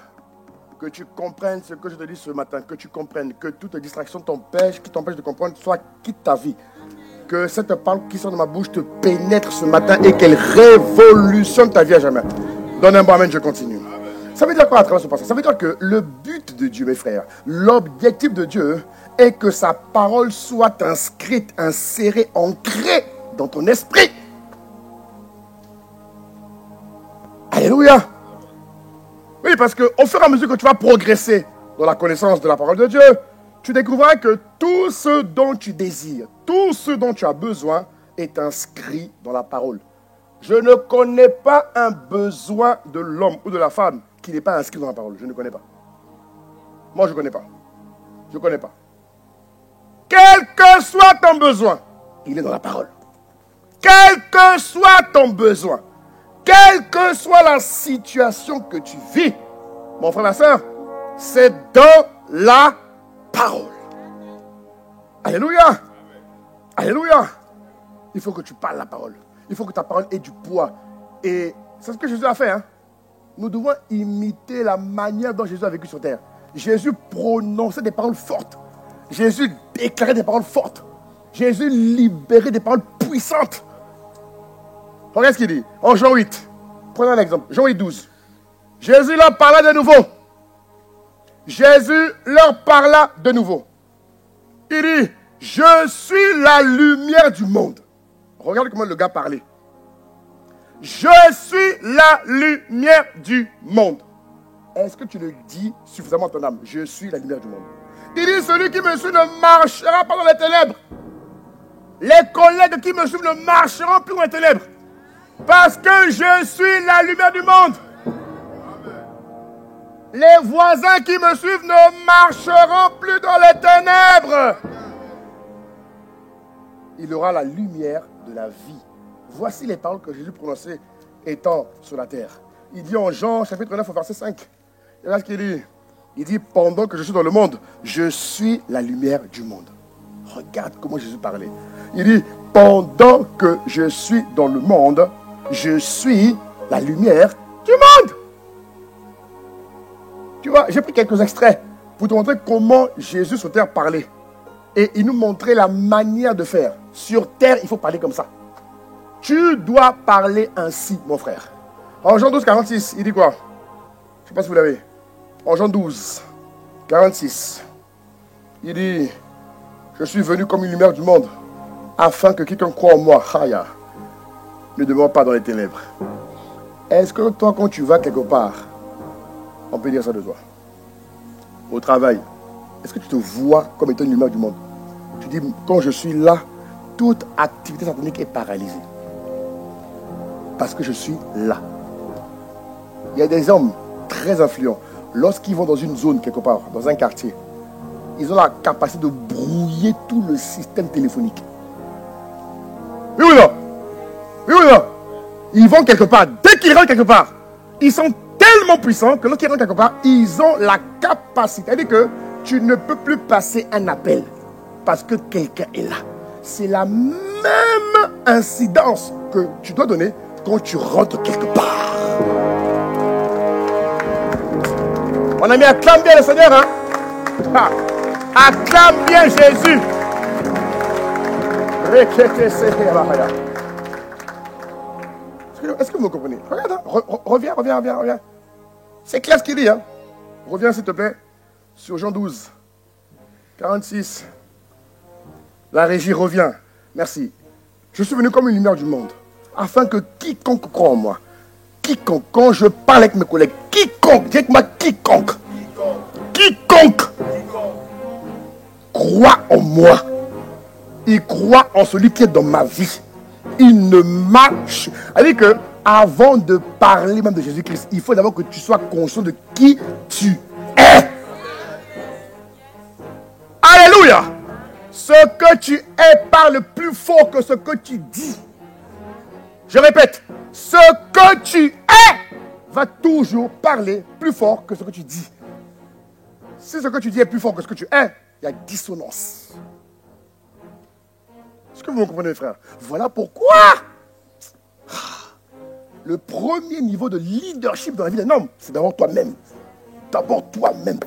que tu comprennes ce que je te dis ce matin, que tu comprennes que toute distraction qui t'empêche de comprendre, soit quitte ta vie. Que cette parole qui sort de ma bouche te pénètre ce matin et qu'elle révolutionne ta vie à jamais. Donne un bon amen, je continue. Ça veut dire quoi à travers ce passage? Ça veut dire que le but de Dieu, mes frères, l'objectif de Dieu est que sa parole soit inscrite, insérée, ancrée dans ton esprit. Alléluia. Oui, parce qu'au fur et à mesure que tu vas progresser dans la connaissance de la parole de Dieu, tu découvriras que tout ce dont tu désires, tout ce dont tu as besoin est inscrit dans la parole. Je ne connais pas un besoin de l'homme ou de la femme qui n'est pas inscrit dans la parole. Je ne connais pas. Moi, je ne connais pas. Je ne connais pas. Quel que soit ton besoin, il est dans la parole. Quel que soit ton besoin, quelle que soit la situation que tu vis, mon frère, ma soeur, c'est dans la parole. Alléluia. Alléluia. Il faut que tu parles la parole. Il faut que ta parole ait du poids. Et c'est ce que Jésus a fait. Nous devons imiter la manière dont Jésus a vécu sur terre. Jésus prononçait des paroles fortes. Jésus déclarait des paroles fortes. Jésus libérait des paroles puissantes. Regarde ce qu'il dit. En Jean 8. Prenons un exemple. Jean 8, 12. Jésus leur parla de nouveau. Jésus leur parla de nouveau. Il dit, je suis la lumière du monde. Regarde comment le gars parlait. Je suis la lumière du monde. Est-ce que tu le dis suffisamment à ton âme? Je suis la lumière du monde. Il dit, celui qui me suit ne marchera pas dans les ténèbres. Les collègues qui me suivent ne marcheront plus dans les ténèbres. Parce que je suis la lumière du monde. Les voisins qui me suivent ne marcheront plus dans les ténèbres. Il aura la lumière de la vie. Voici les paroles que Jésus prononçait étant sur la terre. Il dit en Jean chapitre 9 au verset 5. Regarde ce qu'il dit. Il dit, pendant que je suis dans le monde, je suis la lumière du monde. Regarde comment Jésus parlait. Il dit, pendant que je suis dans le monde, je suis la lumière du monde. Tu vois, j'ai pris quelques extraits pour te montrer comment Jésus sur terre parlait. Et il nous montrait la manière de faire. Sur terre, il faut parler comme ça. Tu dois parler ainsi, mon frère. En Jean 12, 46, il dit quoi? Je ne sais pas si vous l'avez. En Jean 12, 46, il dit, je suis venu comme une lumière du monde, afin que quiconque croit en moi, Chaya, ne demeure pas dans les ténèbres. Est-ce que toi, quand tu vas quelque part, on peut dire ça de toi? Au travail, est-ce que tu te vois comme étant une lumière du monde? Tu dis, quand je suis là, toute activité satanique est paralysée. Parce que je suis là. Il y a des hommes très influents. Lorsqu'ils vont dans une zone quelque part, dans un quartier, ils ont la capacité de brouiller tout le système téléphonique. Oui ou non? Oui ou non? Ils vont quelque part. Dès qu'ils rentrent quelque part, ils sont tellement puissants que lorsqu'ils rentrent quelque part, ils ont la capacité. C'est-à-dire que tu ne peux plus passer un appel parce que quelqu'un est là. C'est la même incidence que tu dois donner quand tu rentres quelque part. Mon ami, acclame bien le Seigneur, hein? Acclame bien Jésus. Est-ce que vous comprenez? Regarde, hein? Reviens. C'est clair ce qu'il dit, hein? Reviens, s'il te plaît, sur Jean 12, 46. La régie revient. Merci. Je suis venu comme une lumière du monde, afin que quiconque croit en moi, quiconque, quand je parle avec mes collègues, quiconque, dites-moi quiconque croit en moi, il croit en celui qui est dans ma vie. Il ne marche. C'est-à-dire que avant de parler même de Jésus-Christ, il faut d'abord que tu sois conscient de qui tu es. Alléluia. Ce que tu es parle plus fort que ce que tu dis. Je répète, ce que tu es va toujours parler plus fort que ce que tu dis. Si ce que tu dis est plus fort que ce que tu es, il y a dissonance. Est-ce que vous me comprenez, frère? Voilà pourquoi le premier niveau de leadership dans la vie d'un homme, c'est d'abord toi-même. D'abord toi-même.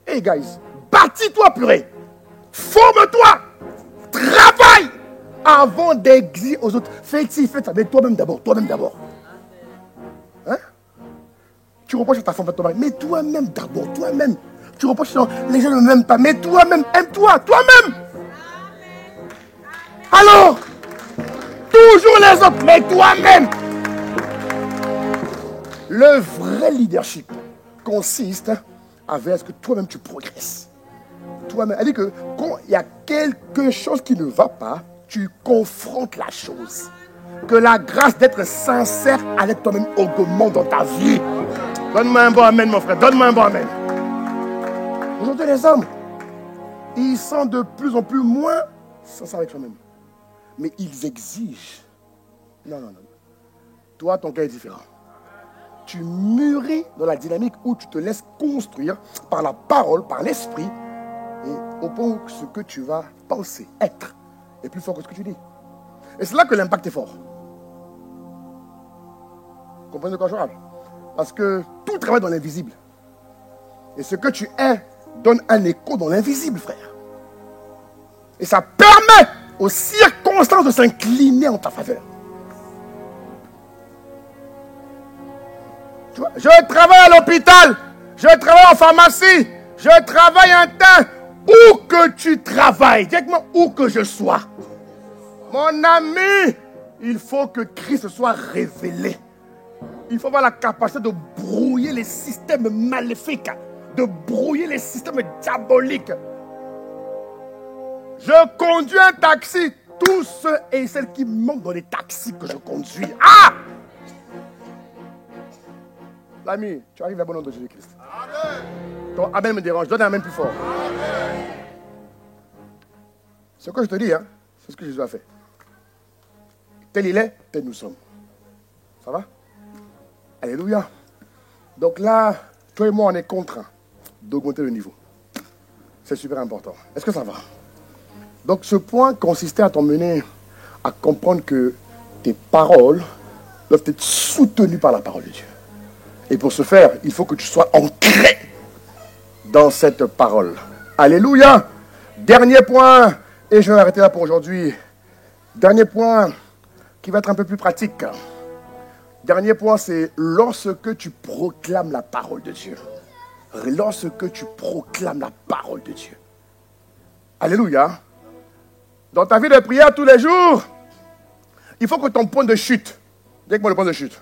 Hey guys, bâtis-toi, purée. Forme-toi. Travaille avant d'exiger aux autres. Fais-ci, fais ça, mais toi-même d'abord. Hein? Tu reproches à ta femme, à ton mari, mais toi-même d'abord, toi-même. Tu reproches à les gens ne m'aiment pas, mais toi-même, aime-toi, toi-même. Alors, toujours les autres, mais toi-même. Le vrai leadership consiste à faire ce que toi-même tu progresses. Toi-même, elle dit que quand il y a quelque chose qui ne va pas, tu confrontes la chose. Que la grâce d'être sincère avec toi-même augmente dans ta vie. Donne-moi un bon amen, mon frère. Donne-moi un bon amen. Aujourd'hui, les hommes, ils sont de plus en plus moins sincères avec eux-mêmes. Mais ils exigent. Non. Toi, ton cas est différent. Tu mûris dans la dynamique où tu te laisses construire par la parole, par l'esprit, et au point où ce que tu vas penser, être, est plus fort que ce que tu dis. Et c'est là que l'impact est fort. Vous comprenez de quoi je parle? Parce que tout travaille dans l'invisible. Et ce que tu es donne un écho dans l'invisible, frère. Et ça permet aux circonstances de s'incliner en ta faveur. Tu vois, je travaille à l'hôpital, je travaille en pharmacie, je travaille un temps. Où que tu travailles, dis-moi où que je sois. Mon ami, il faut que Christ soit révélé. Il faut avoir la capacité de brouiller les systèmes maléfiques, de brouiller les systèmes diaboliques. Je conduis un taxi. Tous ceux et celles qui montent dans les taxis que je conduis. Ah! L'ami, tu arrives à bon nom de Jésus-Christ. Ton amen me dérange. Donne un amen plus fort. Amen. Ce que je te dis, hein, c'est ce que Jésus a fait. Tel il est, tel nous sommes. Ça va? Alléluia. Donc là, toi et moi, on est contraints d'augmenter le niveau. C'est super important. Est-ce que ça va? Donc ce point consistait à t'emmener à comprendre que tes paroles doivent être soutenues par la parole de Dieu. Et pour ce faire, il faut que tu sois ancré dans cette parole. Alléluia. Dernier point, et je vais arrêter là pour aujourd'hui. Dernier point qui va être un peu plus pratique. Dernier point, c'est lorsque tu proclames la parole de Dieu. Lorsque tu proclames la parole de Dieu. Alléluia. Dans ta vie de prière tous les jours, il faut que ton point de chute, dis-moi le point de chute.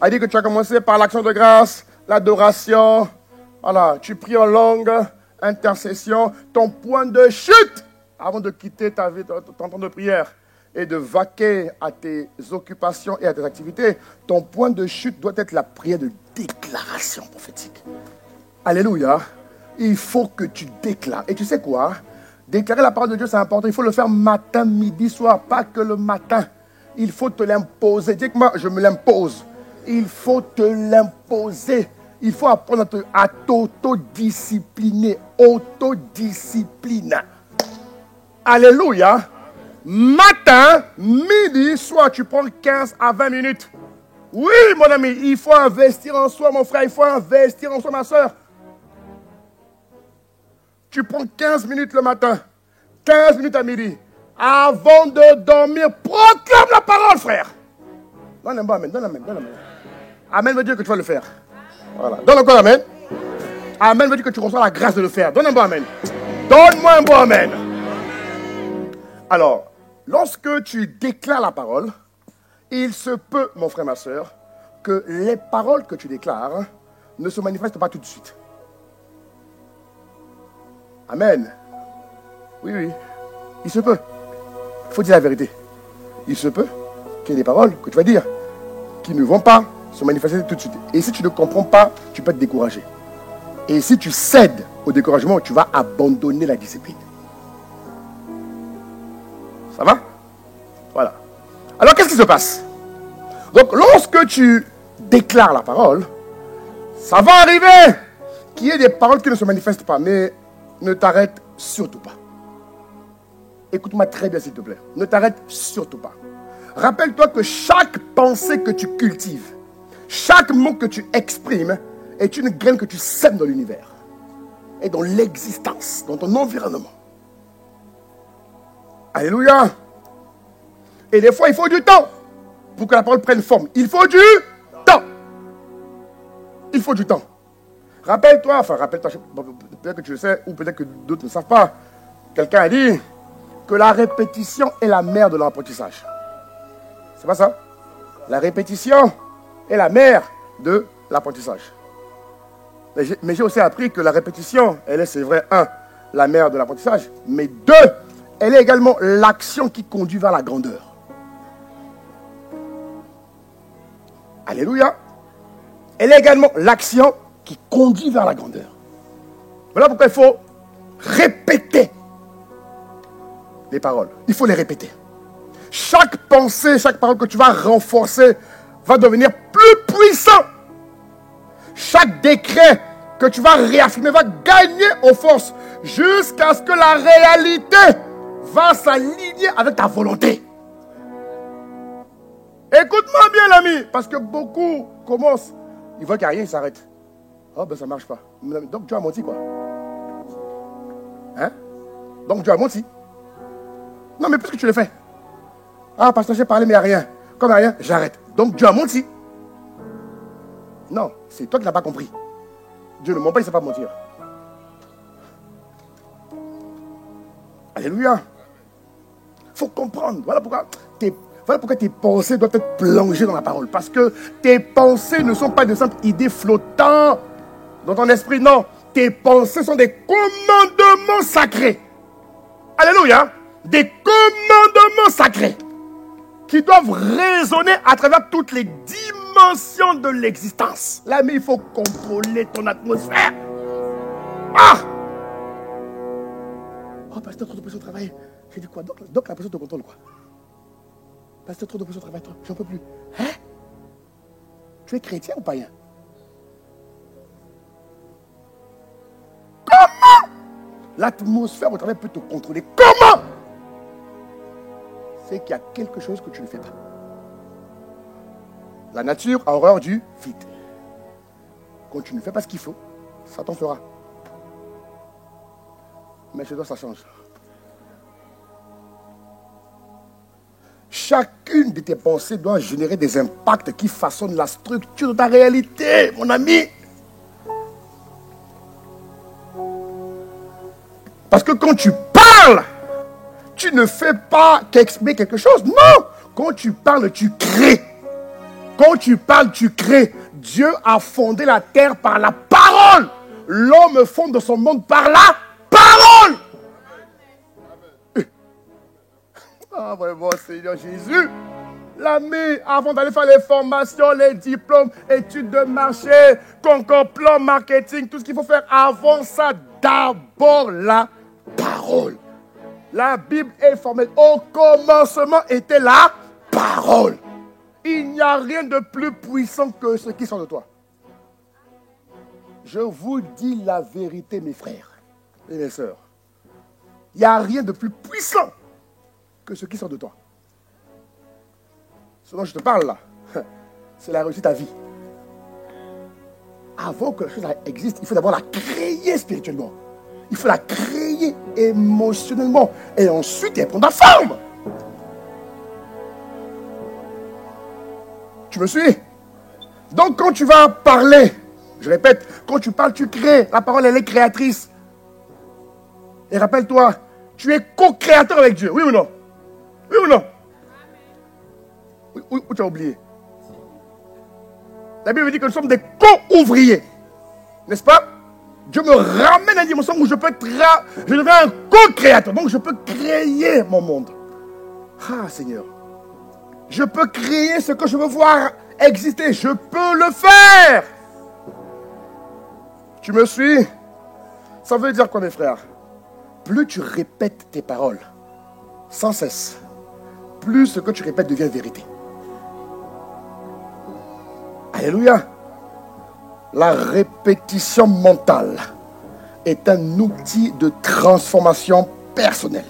A dit que tu as commencé par l'action de grâce, l'adoration, voilà, tu pries en langue, intercession, ton point de chute, avant de quitter ta vie, ton temps de prière et de vaquer à tes occupations et à tes activités, ton point de chute doit être la prière de déclaration prophétique. Alléluia. Il faut que tu déclares. Et tu sais quoi? Déclarer la parole de Dieu, c'est important. Il faut le faire matin, midi, soir, pas que le matin. Il faut te l'imposer. Dis-moi, je me l'impose. Il faut te l'imposer. Il faut apprendre à t'autodiscipliner. Autodiscipline. Alléluia. Matin, midi, soir, tu prends 15 à 20 minutes. Oui, mon ami, il faut investir en soi, mon frère. Il faut investir en soi, ma soeur. Tu prends 15 minutes le matin, 15 minutes à midi. Avant de dormir, proclame la parole, frère. Donne un bon amen, donne un amen, donne un amen. Amen veut dire que tu vas le faire. Voilà. Donne encore amen. Amen veut dire que tu reçois la grâce de le faire. Donne un bon amen. Donne-moi un bon amen. Alors, lorsque tu déclares la parole, il se peut, mon frère, ma soeur, que les paroles que tu déclares ne se manifestent pas tout de suite. Amen. Oui, oui. Il se peut. Il faut dire la vérité. Il se peut qu'il y ait des paroles que tu vas dire qui ne vont pas se manifester tout de suite. Et si tu ne comprends pas, tu peux te décourager. Et si tu cèdes au découragement, tu vas abandonner la discipline. Ça va? Voilà. Alors, qu'est-ce qui se passe? Donc, lorsque tu déclares la parole, ça va arriver qu'il y ait des paroles qui ne se manifestent pas. Mais ne t'arrête surtout pas. Écoute-moi très bien, s'il te plaît. Ne t'arrête surtout pas. Rappelle-toi que chaque pensée que tu cultives, chaque mot que tu exprimes, est une graine que tu sèmes dans l'univers et dans l'existence, dans ton environnement. Alléluia. Et des fois, il faut du temps pour que la parole prenne forme. Il faut du temps. Il faut du temps. Rappelle-toi, peut-être que tu le sais, ou peut-être que d'autres ne savent pas. Quelqu'un a dit que la répétition est la mère de l'apprentissage. C'est pas ça? La répétition est la mère de l'apprentissage. Mais j'ai aussi appris que la répétition, elle est, c'est vrai, la mère de l'apprentissage, mais 2, elle est également l'action qui conduit vers la grandeur. Alléluia. Elle est également l'action qui conduit vers la grandeur. Voilà pourquoi il faut répéter les paroles. Il faut les répéter. Chaque pensée, chaque parole que tu vas renforcer va devenir plus puissant. Chaque décret que tu vas réaffirmer va gagner en force jusqu'à ce que la réalité va s'aligner avec ta volonté. Écoute-moi bien, l'ami, parce que beaucoup commencent, ils voient qu'il n'y a rien, ils s'arrêtent. Oh, ben ça ne marche pas. Donc Dieu a menti, quoi. Hein? Donc Dieu a menti. Non, mais puisque tu le fais. Ah, pasteur, j'ai parlé, mais il n'y a rien. Comme il n'y a rien, j'arrête. Donc Dieu a menti. Non, c'est toi qui n'as pas compris. Dieu ne ment pas, il ne sait pas mentir. Alléluia. Il faut comprendre. Voilà pourquoi tes pensées doivent être plongées dans la parole. Parce que tes pensées ne sont pas de simples idées flottant dans ton esprit. Non, tes pensées sont des commandements sacrés. Alléluia. Des commandements sacrés qui doivent résonner à travers toutes les dimensions de l'existence. Là, mais il faut contrôler ton atmosphère. Ah! Oh, pasteur, trop de pression de travail. J'ai dit quoi? Donc la pression te contrôle, quoi? Pasteur, trop de pression de travail, j'en peux plus. Hein? Tu es chrétien ou païen? Comment l'atmosphère au travail peut te contrôler? Comment? C'est qu'il y a quelque chose que tu ne fais pas. La nature a horreur du vide. Quand tu ne fais pas ce qu'il faut, ça t'en fera. Mais chez toi, ça change. Chacune de tes pensées doit générer des impacts qui façonnent la structure de ta réalité, mon ami. Parce que quand tu parles, tu ne fais pas qu'exprimer quelque chose. Non! Quand tu parles, tu crées. Quand tu parles, tu crées. Dieu a fondé la terre par la parole. L'homme fonde son monde par la parole. Ah, vraiment, Seigneur Jésus. L'ami, avant d'aller faire les formations, les diplômes, études de marché, concours, plan, marketing, tout ce qu'il faut faire, avant ça, d'abord la parole. La Bible est formelle. Au commencement était la parole. Il n'y a rien de plus puissant que ce qui sort de toi. Je vous dis la vérité, mes frères et mes sœurs. Il n'y a rien de plus puissant que ce qui sort de toi. Ce dont je te parle là, c'est la réussite à vie. Avant que la chose existe, il faut d'abord la créer spirituellement. Il faut la créer émotionnellement. Et ensuite, elle prend la forme. Tu me suis? Donc, quand tu vas parler, je répète, quand tu parles, tu crées. La parole, elle est créatrice. Et rappelle-toi, tu es co-créateur avec Dieu. Oui ou non? Oui ou non? Ou tu as oublié? La Bible dit que nous sommes des co-ouvriers. N'est-ce pas? Dieu me ramène à une dimension où je deviens un co-créateur. Donc je peux créer mon monde. Ah Seigneur. Je peux créer ce que je veux voir exister. Je peux le faire. Tu me suis? Ça veut dire quoi, mes frères? Plus tu répètes tes paroles sans cesse, plus ce que tu répètes devient vérité. Alléluia. La répétition mentale est un outil de transformation personnelle.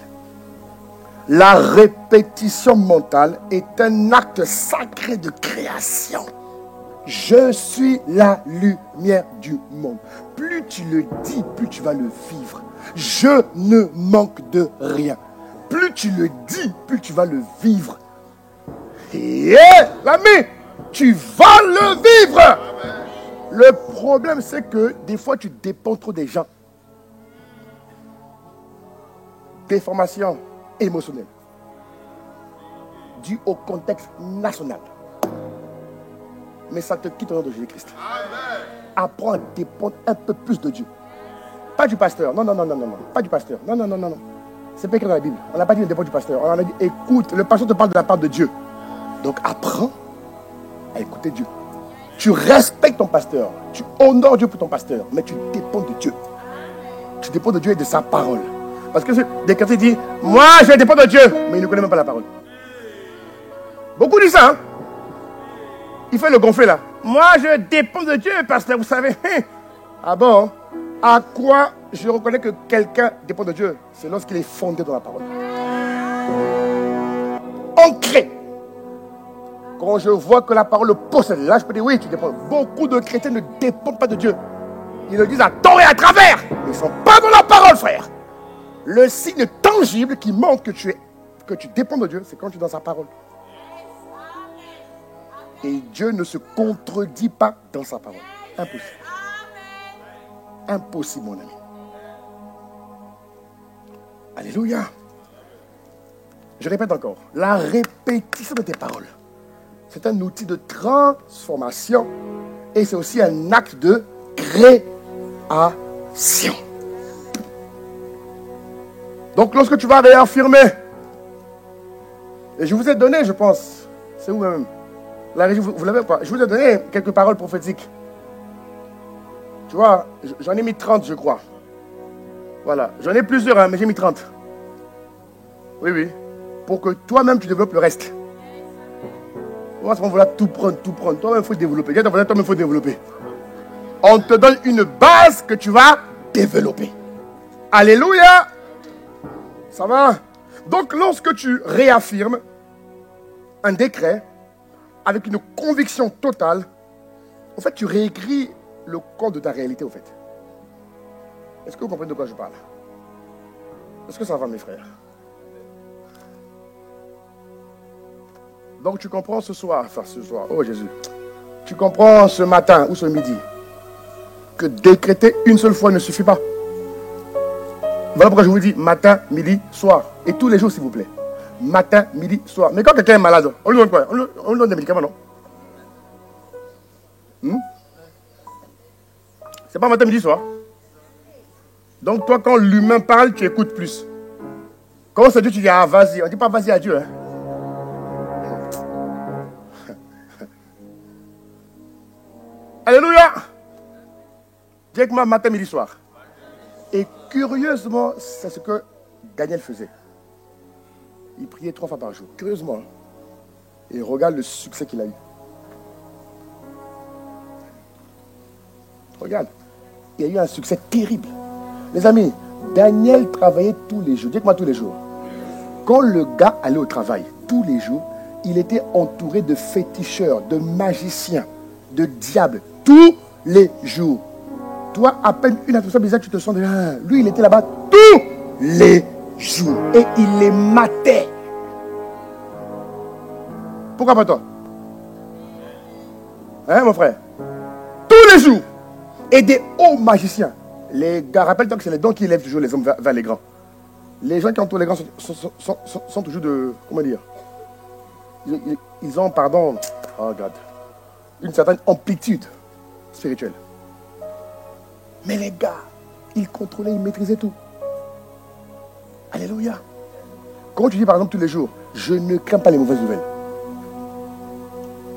La répétition mentale est un acte sacré de création. Je suis la lumière du monde. Plus tu le dis, plus tu vas le vivre. Je ne manque de rien. Plus tu le dis, plus tu vas le vivre. Et l'ami, tu vas le vivre. Le problème, c'est que des fois, tu dépends trop des gens. Déformation émotionnelle. Due au contexte national. Mais ça te quitte au nom de Jésus-Christ. Apprends à dépendre un peu plus de Dieu. Pas du pasteur. Non. Pas du pasteur. Non. C'est pas écrit dans la Bible. On n'a pas dit ne dépend du pasteur. On a dit écoute, le pasteur te parle de la part de Dieu. Donc apprends à écouter Dieu. Tu respectes ton pasteur. Tu honores Dieu pour ton pasteur. Mais tu dépends de Dieu. Tu dépends de Dieu et de sa parole. Parce que des chrétiens disent moi je dépends de Dieu. Mais il ne connaît même pas la parole. Beaucoup disent ça. Hein? Il fait le gonfler là. Moi je dépends de Dieu, pasteur, vous savez. Ah bon? À quoi je reconnais que quelqu'un dépend de Dieu? C'est lorsqu'il est fondé dans la parole. Ancré. Quand je vois que la parole le possède, là je peux dire oui, tu dépends. Beaucoup de chrétiens ne dépendent pas de Dieu. Ils le disent à tort et à travers. Ils ne sont pas dans la parole, frère. Le signe tangible qui montre que tu dépends de Dieu, c'est quand tu es dans sa parole. Et Dieu ne se contredit pas dans sa parole. Impossible. Impossible, mon ami. Alléluia. Je répète encore. La répétition de tes paroles, c'est un outil de transformation et c'est aussi un acte de création. Donc, lorsque tu vas réaffirmer, et je vous ai donné, je pense, c'est vous-même, la régie, vous l'avez pas, je vous ai donné quelques paroles prophétiques. Tu vois, j'en ai mis 30, je crois. Voilà, j'en ai plusieurs, hein, mais j'ai mis 30. Oui. Pour que toi-même, tu développes le reste. Moi, on va tout prendre. Toi-même, il faut développer. Toi-même, il faut développer. On te donne une base que tu vas développer. Alléluia. Ça va? Donc, lorsque tu réaffirmes un décret avec une conviction totale, en fait, tu réécris le code de ta réalité, au fait. Est-ce que vous comprenez de quoi je parle? Est-ce que ça va, mes frères? Donc tu comprends ce soir, oh Jésus, tu comprends ce matin ou ce midi que décréter une seule fois ne suffit pas. Voilà pourquoi je vous dis matin, midi, soir. Et tous les jours, s'il vous plaît. Matin, midi, soir. Mais quand quelqu'un est malade, on lui donne quoi? On lui donne des médicaments, non? C'est pas matin, midi, soir. Donc toi, quand l'humain parle, tu écoutes plus. Quand c'est Dieu, tu dis, ah, vas-y. On ne dit pas vas-y à Dieu. Hein. Alléluia. Dis avec moi matin, midi, soir. Et curieusement, c'est ce que Daniel faisait. Il priait 3 fois par jour. Curieusement. Hein. Et regarde le succès qu'il a eu. Regarde. Il y a eu un succès terrible. Les amis, Daniel travaillait tous les jours. Dites-moi tous les jours. Quand le gars allait au travail, tous les jours, il était entouré de féticheurs, de magiciens, de diables. Tous les jours. Toi, à peine une attention bizarre, tu te sens déjà. Lui, il était là-bas tous les jours. Et il les matait. Pourquoi pas toi? Hein, mon frère? Tous les jours. Et des hauts magiciens. Les gars, rappelle-toi que c'est les dons qui élèvent toujours les hommes vers les grands. Les gens qui entourent les grands sont toujours de... Comment dire? Ils ont, pardon... Oh, God. Une certaine amplitude spirituelle. Mais les gars, ils contrôlaient, ils maîtrisaient tout. Alléluia. Quand tu dis par exemple tous les jours, je ne crains pas les mauvaises nouvelles.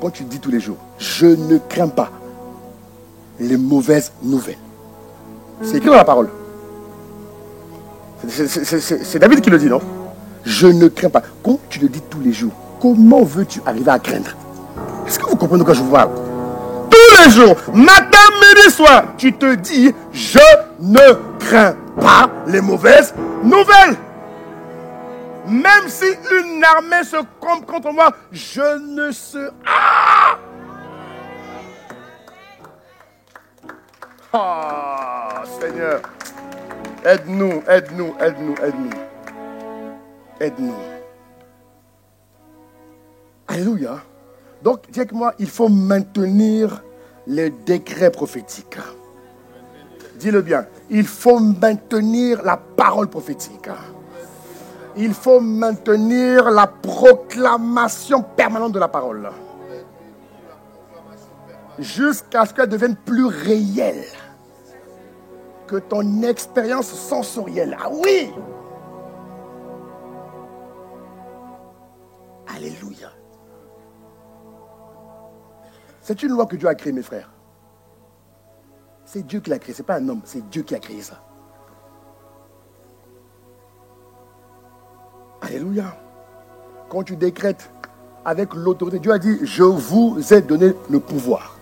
Quand tu dis tous les jours, je ne crains pas les mauvaises nouvelles. C'est écrit dans la parole. C'est David qui le dit, non? Je ne crains pas. Quand tu le dis tous les jours, comment veux-tu arriver à craindre? Est-ce que vous comprenez quand je vous parle? Tous les jours, matin, midi, soir, tu te dis, je ne crains pas les mauvaises nouvelles. Même si une armée se campe contre moi, je ne se... Ah, Seigneur, aide-nous, aide-nous, aide-nous, aide-nous. Aide-nous. Alléluia. Donc, dis avec moi, il faut maintenir les décrets prophétiques. Dis-le bien. Il faut maintenir la parole prophétique. Il faut maintenir la proclamation permanente de la parole. Jusqu'à ce qu'elle devienne plus réelle que ton expérience sensorielle. Ah oui! Alléluia. C'est une loi que Dieu a créée, mes frères. C'est Dieu qui l'a créée, ce n'est pas un homme, c'est Dieu qui a créé ça. Alléluia. Quand tu décrètes avec l'autorité, Dieu a dit, je vous ai donné le pouvoir.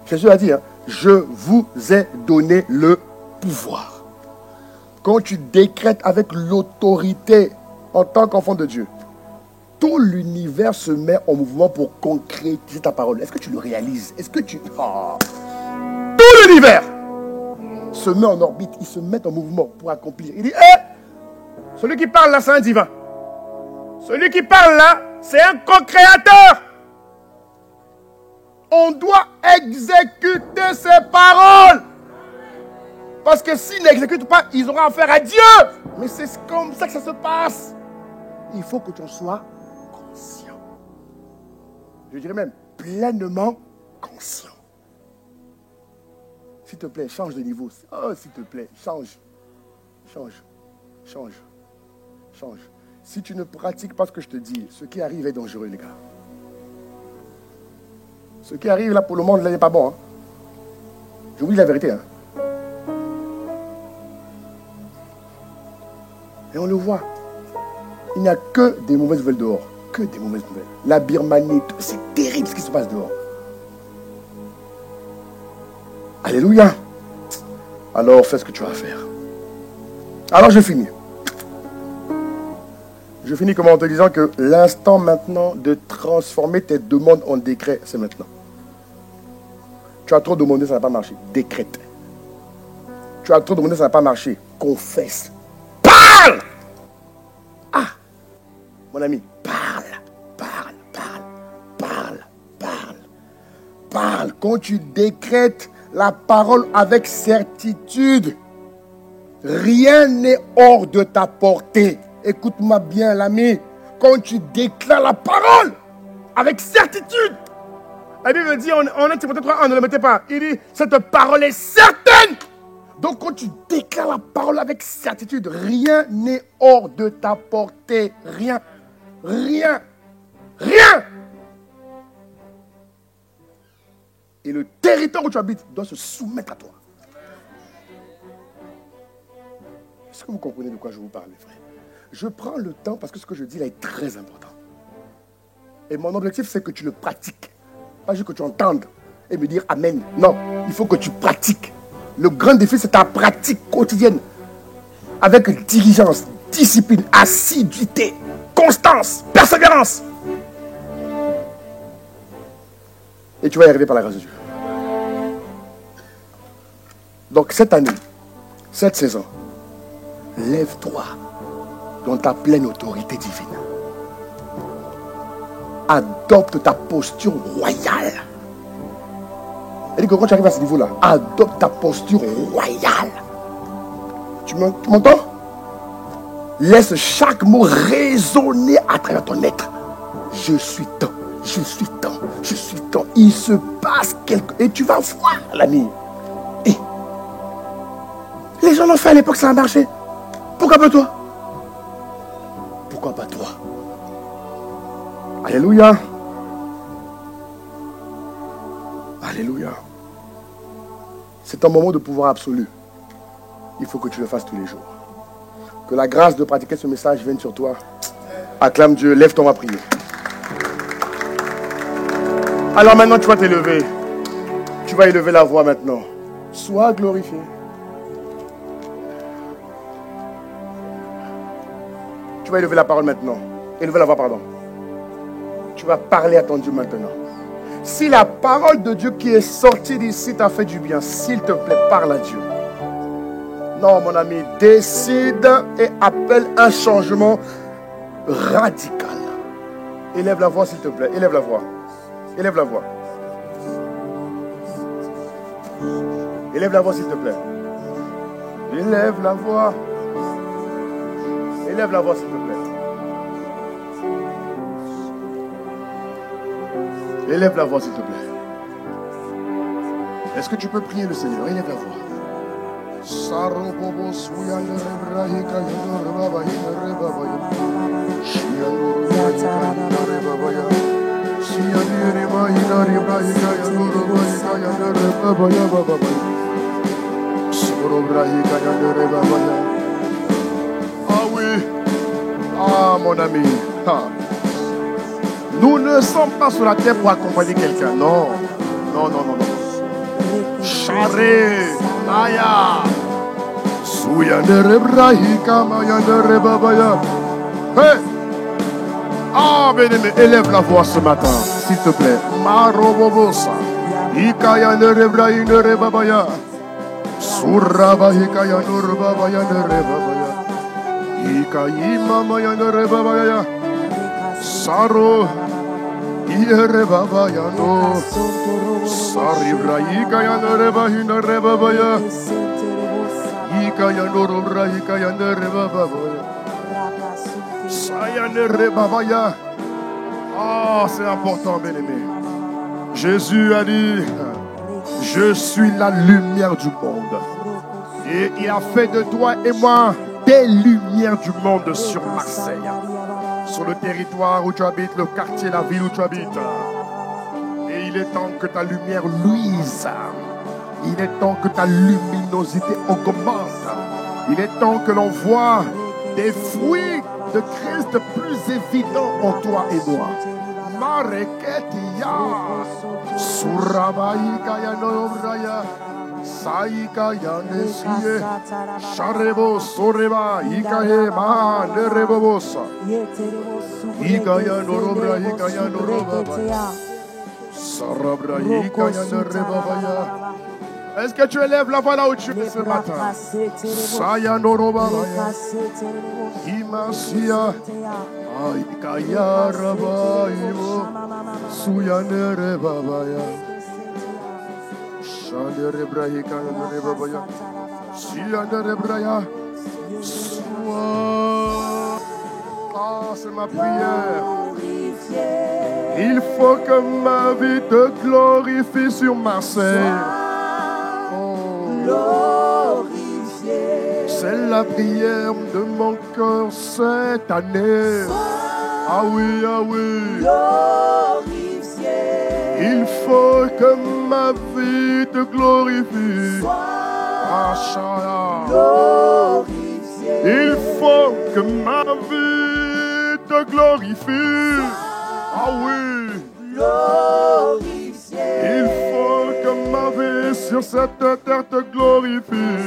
Jésus a dit, hein, je vous ai donné le pouvoir. Quand tu décrètes avec l'autorité en tant qu'enfant de Dieu, tout l'univers se met en mouvement pour concrétiser ta parole. Est-ce que tu le réalises? Est-ce que tu... Oh. Tout l'univers se met en orbite, il se met en mouvement pour accomplir. Il dit, celui qui parle là, c'est un divin. Celui qui parle là, c'est un co-créateur. On doit exécuter ses paroles. Parce que s'ils n'exécutent pas, ils auront affaire à Dieu. Mais c'est comme ça que ça se passe. Il faut que tu en sois conscient. Je dirais même pleinement conscient. S'il te plaît, change de niveau. Oh, s'il te plaît, change. Change. Change. Change. Si tu ne pratiques pas ce que je te dis, ce qui arrive est dangereux, les gars. Ce qui arrive là pour le monde, là, n'est pas bon. Hein. Je vous dis la vérité. Hein. Et on le voit. Il n'y a que des mauvaises nouvelles dehors. Que des mauvaises nouvelles. La Birmanie, c'est terrible ce qui se passe dehors. Alléluia. Alors fais ce que tu vas faire. Alors je finis. Je finis comment en te disant que l'instant maintenant de transformer tes demandes en décrets, c'est maintenant. Tu as trop demandé, ça n'a pas marché. Décrète. Tu as trop demandé, ça n'a pas marché. Confesse. Parle. Ah, mon ami, parle. Parle, parle, parle, parle. Parle. Quand tu décrètes la parole avec certitude, rien n'est hors de ta portée. Écoute-moi bien, l'ami. Quand tu déclares la parole avec certitude, la Bible dit, en 1 Timothée 3, ne le mettez pas. Il dit, cette parole est certaine. Donc quand tu déclares la parole avec certitude, rien n'est hors de ta portée. Rien. Rien. Rien. Et le territoire où tu habites doit se soumettre à toi. Est-ce que vous comprenez de quoi je vous parle, les frères? Je prends le temps parce que ce que je dis là est très important. Et mon objectif, c'est que tu le pratiques. Pas juste que tu entendes et me dire Amen. Non, il faut que tu pratiques. Le grand défi, c'est ta pratique quotidienne. Avec diligence, discipline, assiduité, constance, persévérance. Et tu vas y arriver par la grâce de Dieu. Donc cette année, cette saison, lève-toi dans ta pleine autorité divine. Adopte ta posture royale. Elle dit que quand tu arrives à ce niveau-là, adopte ta posture royale. Tu m'entends? Laisse chaque mot résonner à travers ton être. Je suis temps, je suis temps, je suis temps. Il se passe quelque... Et tu vas voir, l'ami. Et les gens l'ont fait à l'époque, ça a marché. Pourquoi pas toi? Pourquoi pas toi? Alléluia. Alléluia. C'est un moment de pouvoir absolu. Il faut que tu le fasses tous les jours. Que la grâce de pratiquer ce message vienne sur toi. Acclame Dieu, lève-toi, on va prier. Alors maintenant tu vas t'élever. Tu vas élever la voix maintenant. Sois glorifié. Tu vas élever la parole maintenant. Élever la voix, pardon. Tu vas parler à ton Dieu maintenant. Si la parole de Dieu qui est sortie d'ici t'a fait du bien, s'il te plaît, parle à Dieu. Non, mon ami, décide et appelle un changement radical. Élève la voix, s'il te plaît. Élève la voix. Élève la voix. Élève la voix, s'il te plaît. Élève la voix. Élève la voix, s'il te plaît. Élève la voix, s'il te plaît. Est-ce que tu peux prier le Seigneur? Élève la voix. Ah oui. Ah mon ami. Ah. Nous ne sommes pas sur la terre pour accompagner quelqu'un. Non. Non, non, non, non. Charé. Maya. Souyandere brahika mayandere babaya. Hey. Ah, bien-aimé, élève la voix ce matin, s'il te plaît. Marobobosa. Ikayandere brahindere babaya. Surabahika yandur babaya ndere babaya. Ikayima mayandere babaya. Saro. Iere babaya no. Sari brahika yandere bahindere babaya. Oh, c'est important, bien-aimé. Jésus a dit, je suis la lumière du monde. Et il a fait de toi et moi des lumières du monde sur Marseille. Sur le territoire où tu habites, le quartier, la ville où tu habites. Et il est temps que ta lumière luise. Il est temps que ta luminosité augmente. Il est temps que l'on voit des fruits de Christ plus évidents en toi et moi. Mareketia, Surabaïka Yanobraya, Saïka Yanesie, Charebo Soreba, Ikaye Ma, Nerebobosa, Ika Yanoroba, Ika Yanoroba, Est-ce que tu élèves la voix là où tu es ce matin? Sayanorobabaya. Imasia. Aikaya rabayo. Suyanere babaya. Shandere brahika yanere babaya. Siyanere braya. Ah, c'est ma prière. Il faut que ma vie te glorifie sur Marseille. C'est la prière de mon cœur cette année. Ah oui, ah oui. Il faut que ma vie te glorifie. Il faut que ma vie te glorifie. Ah oui. Il faut que ma vie sur cette terre te glorifie.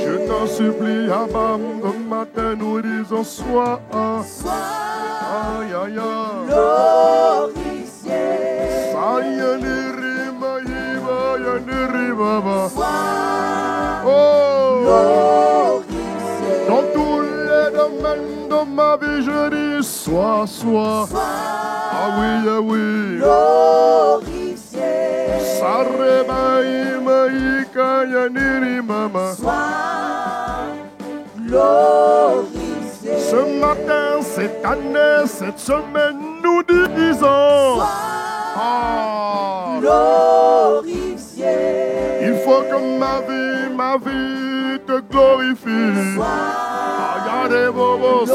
Je t'en supplie, Abba, ce matin nous disons sois. Aïe, aïe, oh, dans tous les domaines de ma vie, je dis sois. Ah oui, ah oui. Ce matin, cette année, cette semaine, nous disons il faut que ma vie te glorifie. Regardez vos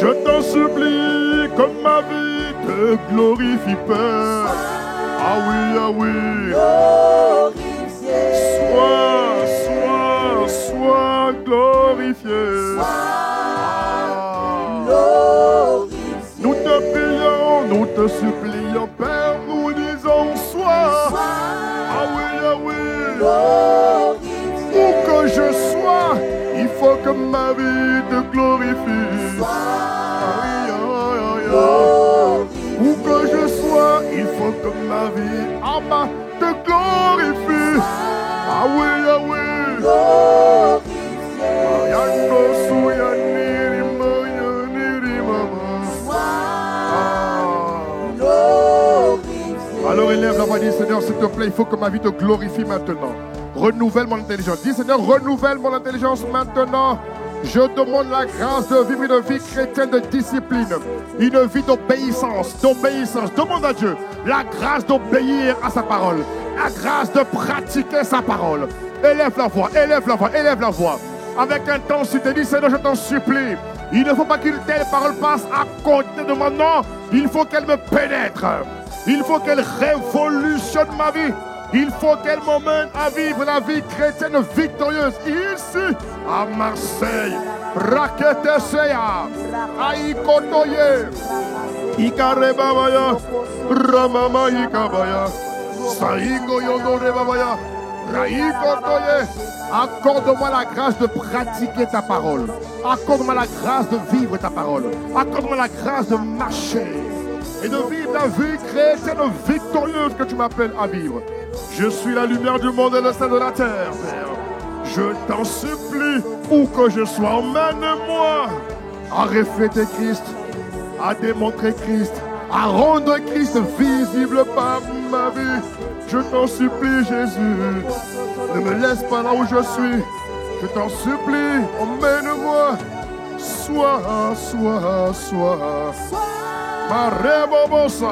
je t'en supplie que ma vie te glorifie, Père. Ah oui, ah oui. Sois glorifié. Nous te prions, nous te supplions, Père, nous disons sois. Ah oui, ah oui. Où que je sois, il faut que ma vie te glorifie. Où que je sois, il faut que ma vie, Abba, te glorifie. Ah oui, ah oui. Alors élève la voix, dis Seigneur, s'il te plaît, il faut que ma vie te glorifie maintenant. Renouvelle mon intelligence. Dis Seigneur, renouvelle mon intelligence maintenant. Je demande la grâce de vivre une vie chrétienne de discipline, une vie d'obéissance. Demande à Dieu la grâce d'obéir à sa parole, la grâce de pratiquer sa parole. Élève la voix, élève la voix, élève la voix. Avec intensité, dis Seigneur, je t'en supplie. Il ne faut pas qu'une telle parole passe à côté de moi. Non, il faut qu'elle me pénètre. Il faut qu'elle révolutionne ma vie. Il faut qu'elle m'emmène à vivre la vie chrétienne victorieuse. Ici, à Marseille. Raketeseya. Aïkotoye. Ikarebabaya. Ramama Ikabaya. Saïko Yodorebabaya. Raïkotoye. Accorde-moi la grâce de pratiquer ta parole. Accorde-moi la grâce de vivre ta parole. Accorde-moi la grâce de marcher et de vivre la vie chrétienne victorieuse que tu m'appelles à vivre. Je suis la lumière du monde et le sein de la terre, Père. Je t'en supplie, où que je sois, emmène-moi à refléter Christ, à démontrer Christ, à rendre Christ visible par ma vie. Je t'en supplie, Jésus, ne me laisse pas là où je suis. Je t'en supplie, emmène-moi. Sois. Marebobosa.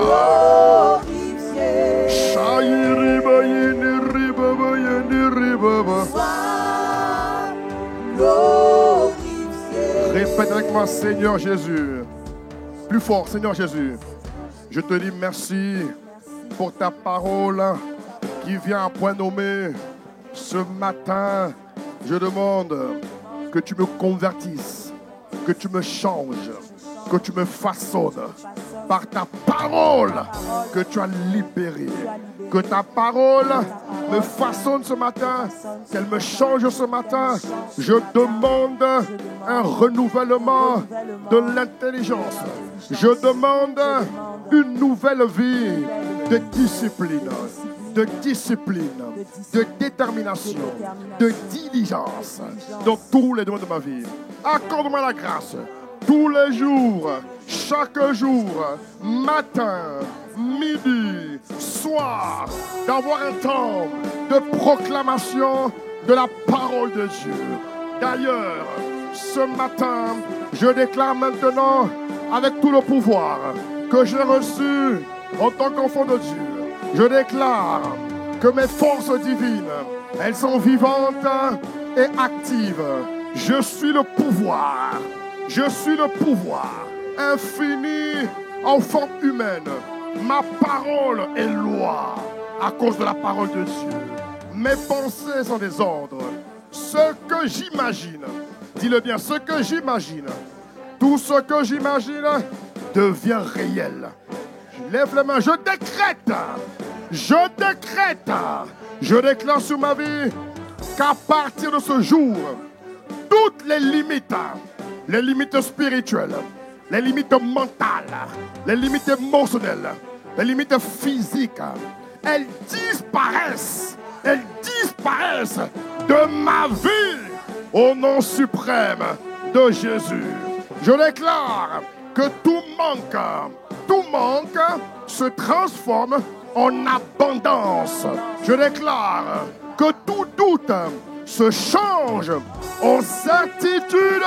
Répète avec moi, Seigneur Jésus. Plus fort, Seigneur Jésus. Je te dis merci pour ta parole qui vient à point nommé. Ce matin, je demande que tu me convertisses, que tu me changes, que tu me façonnes par ta parole que tu as libéré. Que ta parole me façonne ce matin, qu'elle me change ce matin. Je demande un renouvellement de l'intelligence. Je demande une nouvelle vie de discipline, de détermination, de diligence dans tous les domaines de ma vie. Accorde-moi la grâce tous les jours, chaque jour, matin, midi, soir, d'avoir un temps de proclamation de la parole de Dieu. D'ailleurs, ce matin, je déclare maintenant, avec tout le pouvoir que j'ai reçu en tant qu'enfant de Dieu, je déclare que mes forces divines, elles sont vivantes et actives. Je suis le pouvoir. Je suis le pouvoir infini en forme humaine. Ma parole est loi à cause de la parole de Dieu. Mes pensées sont des ordres. Ce que j'imagine, dis-le bien, ce que j'imagine, tout ce que j'imagine devient réel. Je lève les mains, je déclare sur ma vie qu'à partir de ce jour, toutes les limites spirituelles, les limites mentales, les limites émotionnelles, les limites physiques, elles disparaissent de ma vie au nom suprême de Jésus. Je déclare que tout manque se transforme en abondance. Je déclare que tout doute se change en certitude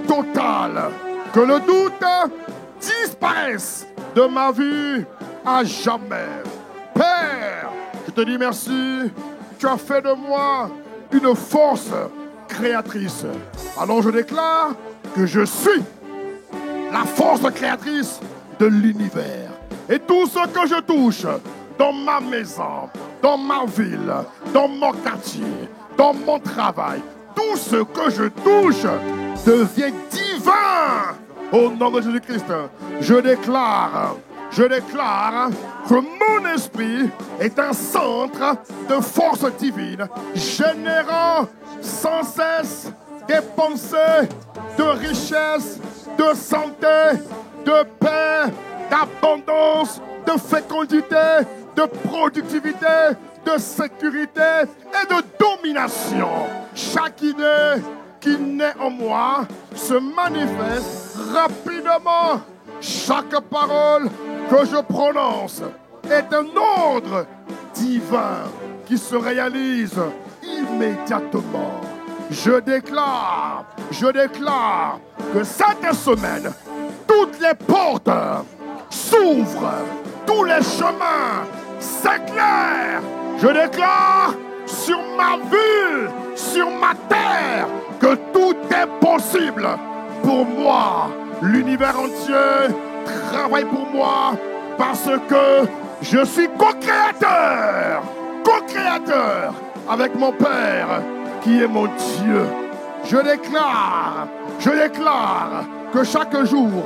totale. Que le doute disparaisse de ma vie à jamais. Père, je te dis merci. Tu as fait de moi une force créatrice. Alors je déclare que je suis la force créatrice de l'univers. Et tout ce que je touche dans ma maison, dans ma ville, dans mon quartier, dans mon travail, tout ce que je touche devient divin. Au nom de Jésus-Christ, je déclare que mon esprit est un centre de force divine, générant sans cesse des pensées de richesse, de santé, de paix, d'abondance, de fécondité, de productivité, de sécurité et de domination. Chaque idée qui naît en moi se manifeste rapidement. Chaque parole que je prononce est un ordre divin qui se réalise immédiatement. Je déclare que cette semaine, toutes les portes s'ouvrent, tous les chemins s'éclairent. Je déclare sur ma vie, sur ma terre, que tout est possible pour moi. L'univers entier travaille pour moi parce que je suis co-créateur avec mon Père qui est mon Dieu. Je déclare que chaque jour,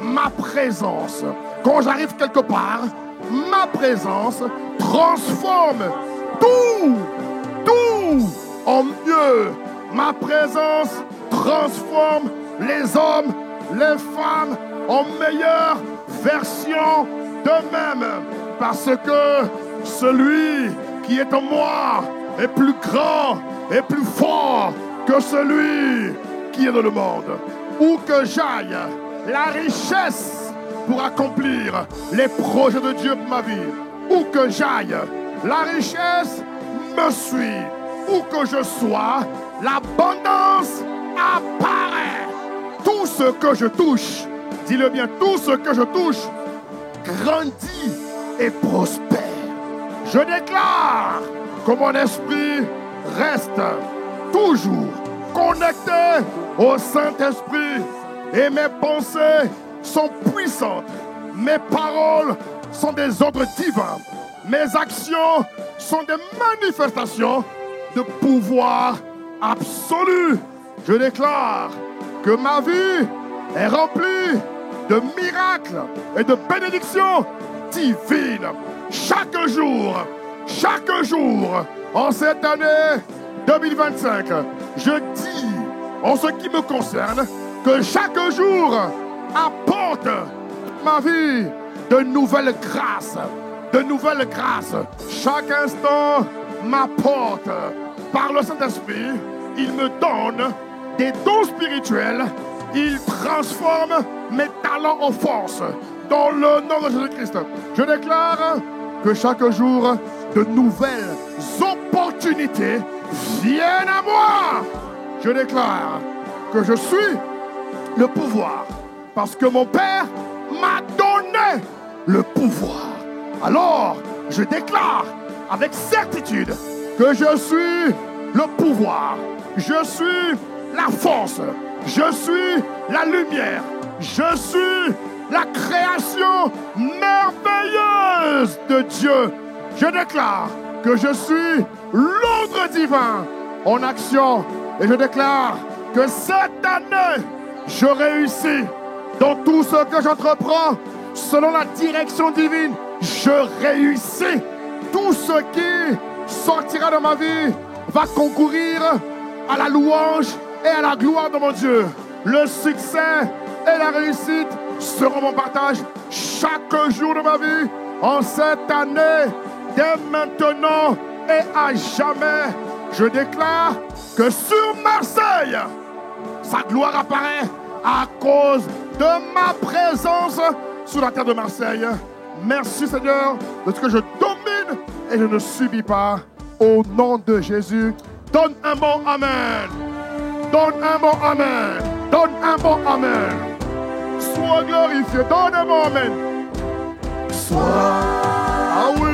ma présence, quand j'arrive quelque part, ma présence transforme tout en mieux. Ma présence transforme les hommes, les femmes en meilleure version d'eux-mêmes. Parce que celui qui est en moi est plus grand et plus fort que celui qui est dans le monde. Où que j'aille, la richesse pour accomplir les projets de Dieu pour ma vie. Où que j'aille, la richesse me suit. Où que je sois, l'abondance apparaît. Tout ce que je touche, dis-le bien, tout ce que je touche grandit et prospère. Je déclare que mon esprit reste toujours connecté au Saint-Esprit et mes pensées sont puissantes. Mes paroles sont des ordres divins. Mes actions sont des manifestations de pouvoir absolu. Je déclare que ma vie est remplie de miracles et de bénédictions divines. Chaque jour, en cette année 2025, je dis, en ce qui me concerne, que chaque jour apporte ma vie de nouvelles grâces. Chaque instant m'apporte, par le Saint-Esprit, il me donne des dons spirituels. Il transforme mes talents en force. Dans le nom de Jésus-Christ, je déclare que chaque jour, de nouvelles opportunités viennent à moi. Je déclare que je suis le pouvoir parce que mon Père m'a donné le pouvoir. Alors, je déclare avec certitude que je suis le pouvoir, je suis la force, je suis la lumière, je suis la création merveilleuse de Dieu. Je déclare que je suis l'ordre divin en action et je déclare que cette année, je réussis dans tout ce que j'entreprends selon la direction divine. Je réussis. Tout ce qui sortira de ma vie va concourir à la louange et à la gloire de mon Dieu. Le succès et la réussite seront mon partage chaque jour de ma vie. En cette année, dès maintenant et à jamais, je déclare que sur Marseille, sa gloire apparaît à cause de ma présence sur la terre de Marseille. Merci Seigneur de ce que je domine et je ne subis pas. Au nom de Jésus, donne un bon Amen. Donne un bon Amen. Donne un bon Amen. Sois glorifié. Donne un bon Amen. Sois. Ah oui.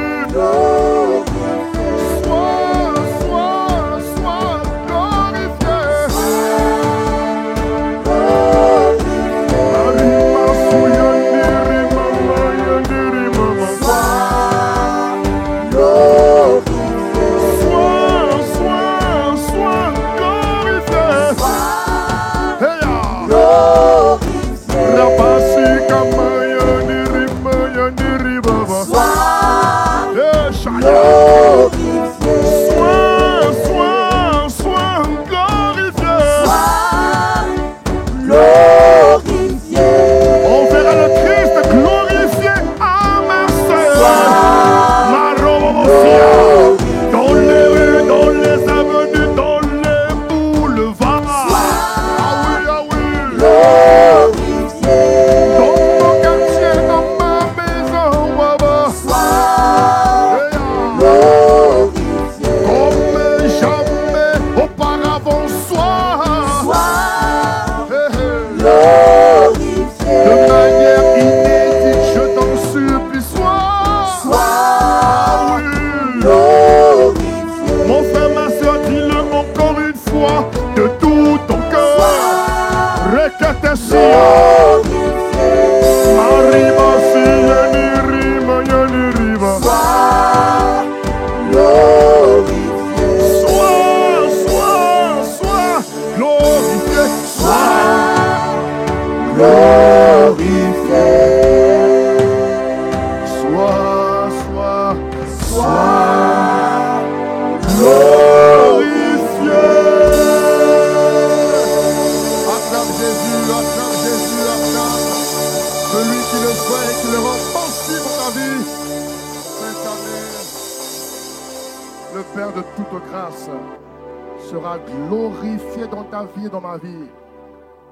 Sera glorifié dans ta vie et dans ma vie.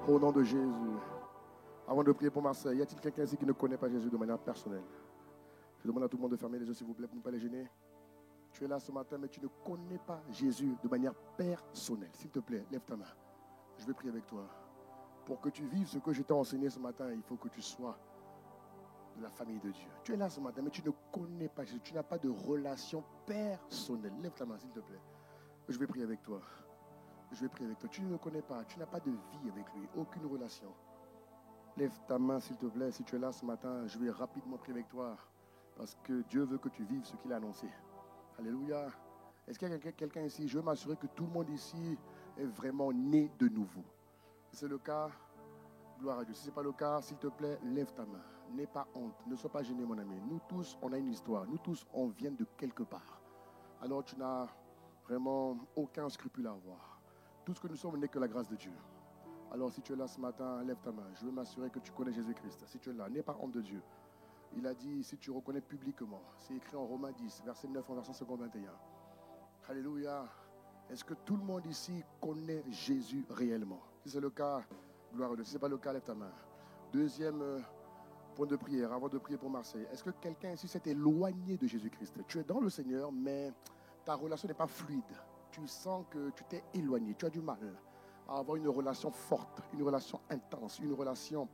Au nom de Jésus. Avant de prier pour Marseille, y a-t-il quelqu'un ici qui ne connaît pas Jésus de manière personnelle? Je demande à tout le monde de fermer les yeux, s'il vous plaît, pour ne pas les gêner. Tu es là ce matin, mais tu ne connais pas Jésus de manière personnelle. S'il te plaît, lève ta main. Je vais prier avec toi. Pour que tu vives ce que je t'ai enseigné ce matin, il faut que tu sois de la famille de Dieu. Tu es là ce matin, mais tu ne connais pas Jésus. Tu n'as pas de relation personnelle. Lève ta main, s'il te plaît. Je vais prier avec toi. Je vais prier avec toi. Tu ne le connais pas. Tu n'as pas de vie avec lui. Aucune relation. Lève ta main, s'il te plaît. Si tu es là ce matin, je vais rapidement prier avec toi. Parce que Dieu veut que tu vives ce qu'il a annoncé. Alléluia. Est-ce qu'il y a quelqu'un ici? Je veux m'assurer que tout le monde ici est vraiment né de nouveau. Si c'est le cas, Gloire à Dieu. Si ce n'est pas le cas, s'il te plaît, lève ta main. N'aie pas honte. Ne sois pas gêné, mon ami. Nous tous, on a une histoire. Nous tous, on vient de quelque part. Alors, tu n'as vraiment aucun scrupule à avoir. Tout ce que nous sommes n'est que la grâce de Dieu. Alors, si tu es là ce matin, lève ta main. Je veux m'assurer que tu connais Jésus-Christ. Si tu es là, n'aie pas honte de Dieu. Il a dit, si tu reconnais publiquement, c'est écrit en Romains 10, verset 9, en verset 21. Alléluia. Est-ce que tout le monde ici connaît Jésus réellement? Si c'est le cas, gloire à Dieu. Si ce n'est pas le cas, lève ta main. Deuxième point de prière, avant de prier pour Marseille. Est-ce que quelqu'un ici s'est éloigné de Jésus-Christ? Tu es dans le Seigneur, mais ta relation n'est pas fluide. Tu sens que tu t'es éloigné. Tu as du mal à avoir une relation forte, une relation intense, une relation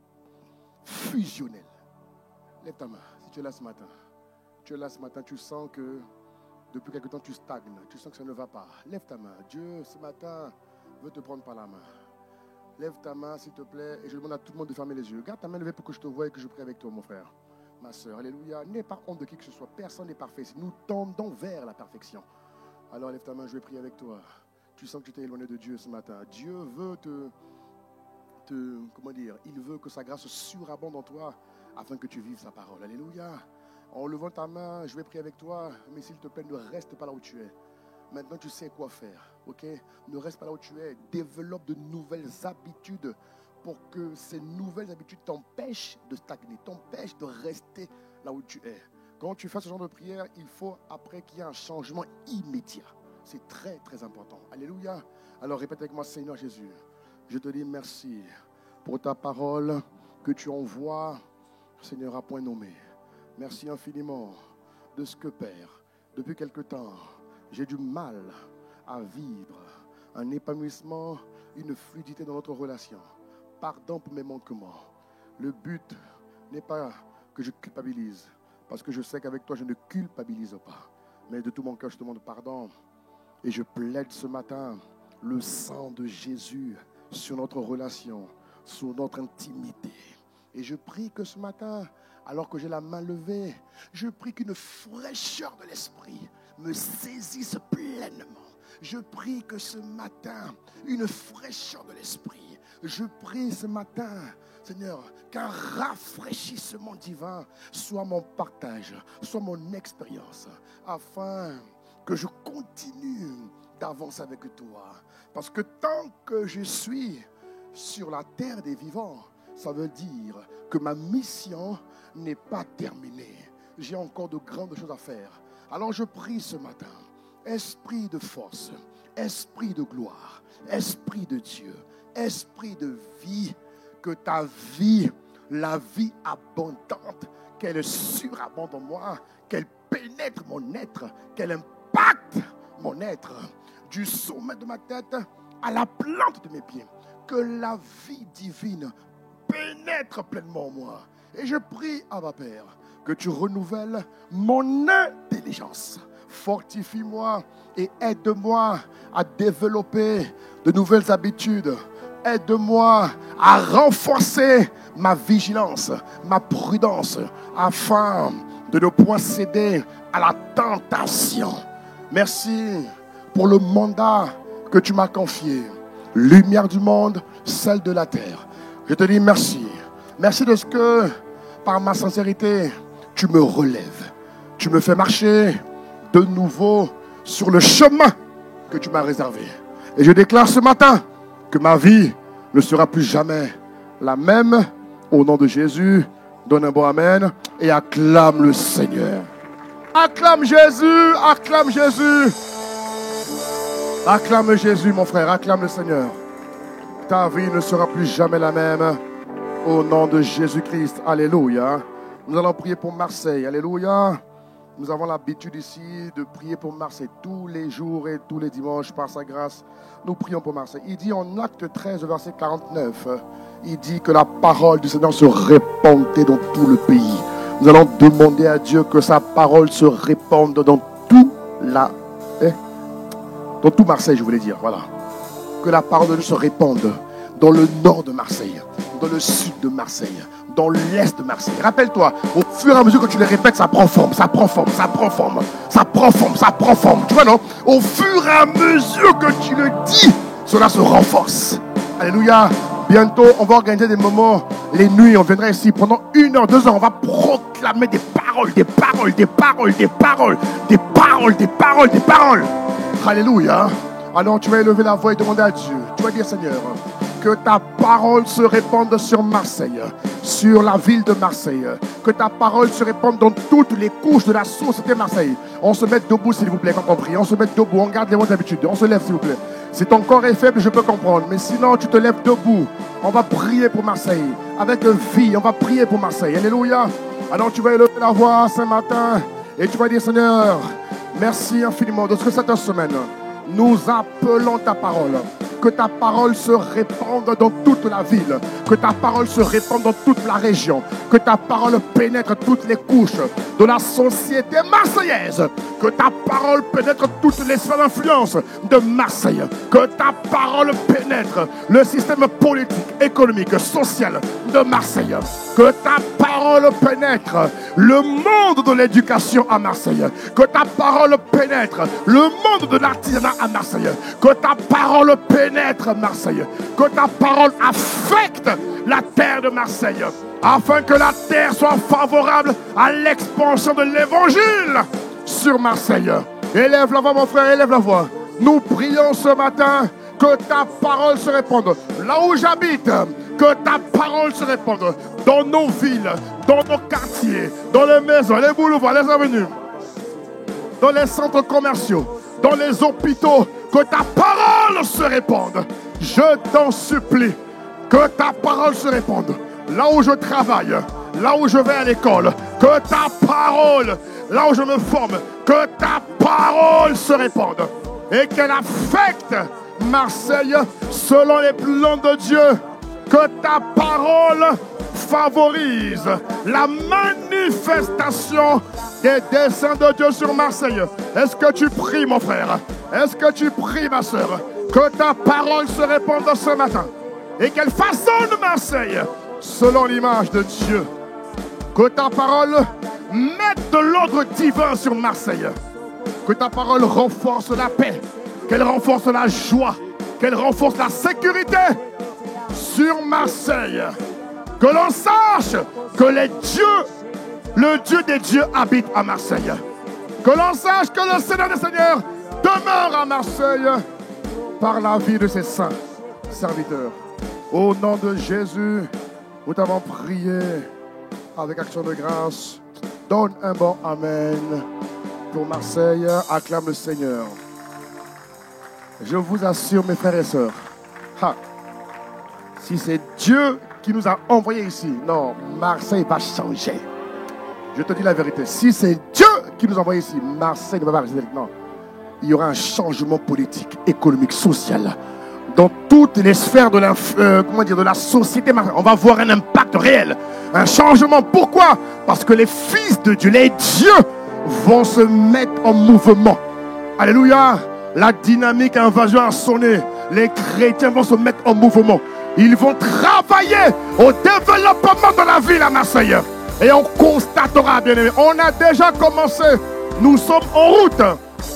fusionnelle. Lève ta main. Si tu es là ce matin, tu sens que depuis quelque temps tu stagnes, tu sens que ça ne va pas. Lève ta main. Dieu, ce matin, veut te prendre par la main. Lève ta main, s'il te plaît, et je demande à tout le monde de fermer les yeux. Garde ta main levée pour que je te voie et que je prie avec toi, mon frère, ma soeur. Alléluia. N'aie pas honte de qui que ce soit. Personne n'est parfait. Nous tendons vers la perfection. Alors lève ta main, je vais prier avec toi. Tu sens que tu t'es éloigné de Dieu ce matin. Dieu veut il veut que sa grâce surabonde en toi afin que tu vives sa parole. Alléluia. En levant ta main, je vais prier avec toi, mais s'il te plaît, ne reste pas là où tu es. Maintenant, tu sais quoi faire, ok? Ne reste pas là où tu es. Développe de nouvelles habitudes pour que ces nouvelles habitudes t'empêchent de stagner, t'empêchent de rester là où tu es. Quand tu fais ce genre de prière, il faut après qu'il y ait un changement immédiat. C'est très, très important. Alléluia. Alors répète avec moi, Seigneur Jésus, je te dis merci pour ta parole que tu envoies, Seigneur, à point nommé. Merci infiniment de ce que, Père, depuis quelque temps, j'ai du mal à vivre un épanouissement, une fluidité dans notre relation. Pardon pour mes manquements. Le but n'est pas que je culpabilise, parce que je sais qu'avec toi, je ne culpabilise pas. Mais de tout mon cœur, je te demande pardon. Et je plaide ce matin le sang de Jésus sur notre relation, sur notre intimité. Et je prie que ce matin, alors que j'ai la main levée, je prie qu'une fraîcheur de l'esprit me saisisse pleinement. Je prie que ce matin, une fraîcheur de l'esprit, je prie ce matin, Seigneur, qu'un rafraîchissement divin soit mon partage, soit mon expérience, afin que je continue d'avancer avec toi. Parce que tant que je suis sur la terre des vivants, ça veut dire que ma mission n'est pas terminée. J'ai encore de grandes choses à faire. Alors je prie ce matin, esprit de force, esprit de gloire, esprit de Dieu, esprit de vie, que ta vie, la vie abondante, qu'elle surabonde en moi, qu'elle pénètre mon être, qu'elle impacte mon être, du sommet de ma tête à la plante de mes pieds, que la vie divine pénètre pleinement en moi. Et je prie, Abba Père, que tu renouvelles mon intelligence. Fortifie-moi et aide-moi à développer de nouvelles habitudes. Aide-moi à renforcer ma vigilance, ma prudence, afin de ne point céder à la tentation. Merci pour le mandat que tu m'as confié. Lumière du monde, celle de la terre. Je te dis merci. Merci de ce que, par ma sincérité, tu me relèves. Tu me fais marcher de nouveau sur le chemin que tu m'as réservé. Et je déclare ce matin que ma vie ne sera plus jamais la même. Au nom de Jésus, donne un bon amen et acclame le Seigneur. Acclame Jésus, acclame Jésus. Acclame Jésus, mon frère, acclame le Seigneur. Ta vie ne sera plus jamais la même. Au nom de Jésus-Christ, alléluia. Nous allons prier pour Marseille, alléluia. Nous avons l'habitude ici de prier pour Marseille tous les jours et tous les dimanches par sa grâce. Nous prions pour Marseille. Il dit en Acte 13, verset 49, il dit que la parole du Seigneur se répandait dans tout le pays. Nous allons demander à Dieu que sa parole se répande dans tout Marseille, je voulais dire, voilà. Que la parole de Dieu se répande dans le nord de Marseille, dans le sud de Marseille, dans l'est de Marseille. Rappelle-toi, au fur et à mesure que tu les répètes, ça prend forme, ça prend forme, ça prend forme, ça prend forme, ça prend forme. Tu vois, non? Au fur et à mesure que tu le dis, cela se renforce. Alléluia. Bientôt, on va organiser des moments, les nuits, on viendra ici pendant 1 heure, 2 heures, on va proclamer des paroles, des paroles, des paroles, des paroles, des paroles, des paroles, des paroles. Alléluia. Alors tu vas élever la voix et demander à Dieu. Tu vas dire, Seigneur, que ta parole se répande sur Marseille, sur la ville de Marseille. Que ta parole se répande dans toutes les couches de la société Marseille. On se met debout, s'il vous plaît, quand on prie. On se met debout, on garde les mots d'habitude. On se lève, s'il vous plaît. Si ton corps est faible, je peux comprendre. Mais sinon, tu te lèves debout. On va prier pour Marseille. Avec vie, on va prier pour Marseille. Alléluia. Alors tu vas élever la voix ce matin. Et tu vas dire, Seigneur, merci infiniment de ce que cette semaine, nous appelons ta parole. Que ta parole se répande dans toute la ville. Que ta parole se répande dans toute la région. Que ta parole pénètre toutes les couches de la société marseillaise. Que ta parole pénètre toutes les sphères d'influence de Marseille. Que ta parole pénètre le système politique, économique, social de Marseille. Que ta parole pénètre le monde de l'éducation à Marseille. Que ta parole pénètre le monde de l'artisanat à Marseille. Que ta parole pénètre Marseille. Que ta parole affecte la terre de Marseille. Afin que la terre soit favorable à l'expansion de l'évangile sur Marseille. Élève la voix, mon frère, élève la voix. Nous prions ce matin que ta parole se répande. Là où j'habite, que ta parole se répande. Dans nos villes, dans nos quartiers, dans les maisons, les boulevards, les avenues, dans les centres commerciaux, dans les hôpitaux, que ta parole se répande. Je t'en supplie, que ta parole se répande. Là où je travaille, là où je vais à l'école, que ta parole, là où je me forme, que ta parole se répande. Et qu'elle affecte Marseille selon les plans de Dieu. Que ta parole favorise la manifestation des desseins de Dieu sur Marseille. Est-ce que tu pries, mon frère? Est-ce que tu pries, ma soeur? Que ta parole se répande ce matin et qu'elle façonne Marseille selon l'image de Dieu. Que ta parole mette de l'ordre divin sur Marseille. Que ta parole renforce la paix, qu'elle renforce la joie, qu'elle renforce la sécurité sur Marseille. Que l'on sache que le Dieu des dieux habite à Marseille. Que l'on sache que le Seigneur des Seigneurs demeure à Marseille par la vie de ses saints serviteurs. Au nom de Jésus, nous t'avons prié avec action de grâce. Donne un bon Amen pour Marseille. Acclame le Seigneur. Je vous assure, mes frères et sœurs, si c'est Dieu qui nous a envoyés ici, non, Marseille va changer. Je te dis la vérité. Si c'est Dieu qui nous a envoyés ici, Marseille ne va pas rester. Non. Il y aura un changement politique, économique, social. Dans toutes les sphères de la société, on va voir un impact réel. Un changement. Pourquoi? Parce que les fils de Dieu, les dieux, vont se mettre en mouvement. Alléluia. La dynamique invasion a sonné. Les chrétiens vont se mettre en mouvement. Ils vont travailler au développement de la ville à Marseille. Et on constatera, bien aimé, on a déjà commencé. Nous sommes en route.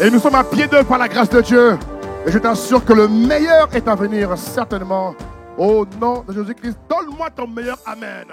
Et nous sommes à pied d'œuvre par la grâce de Dieu. Et je t'assure que le meilleur est à venir, certainement. Au nom de Jésus-Christ, donne-moi ton meilleur Amen.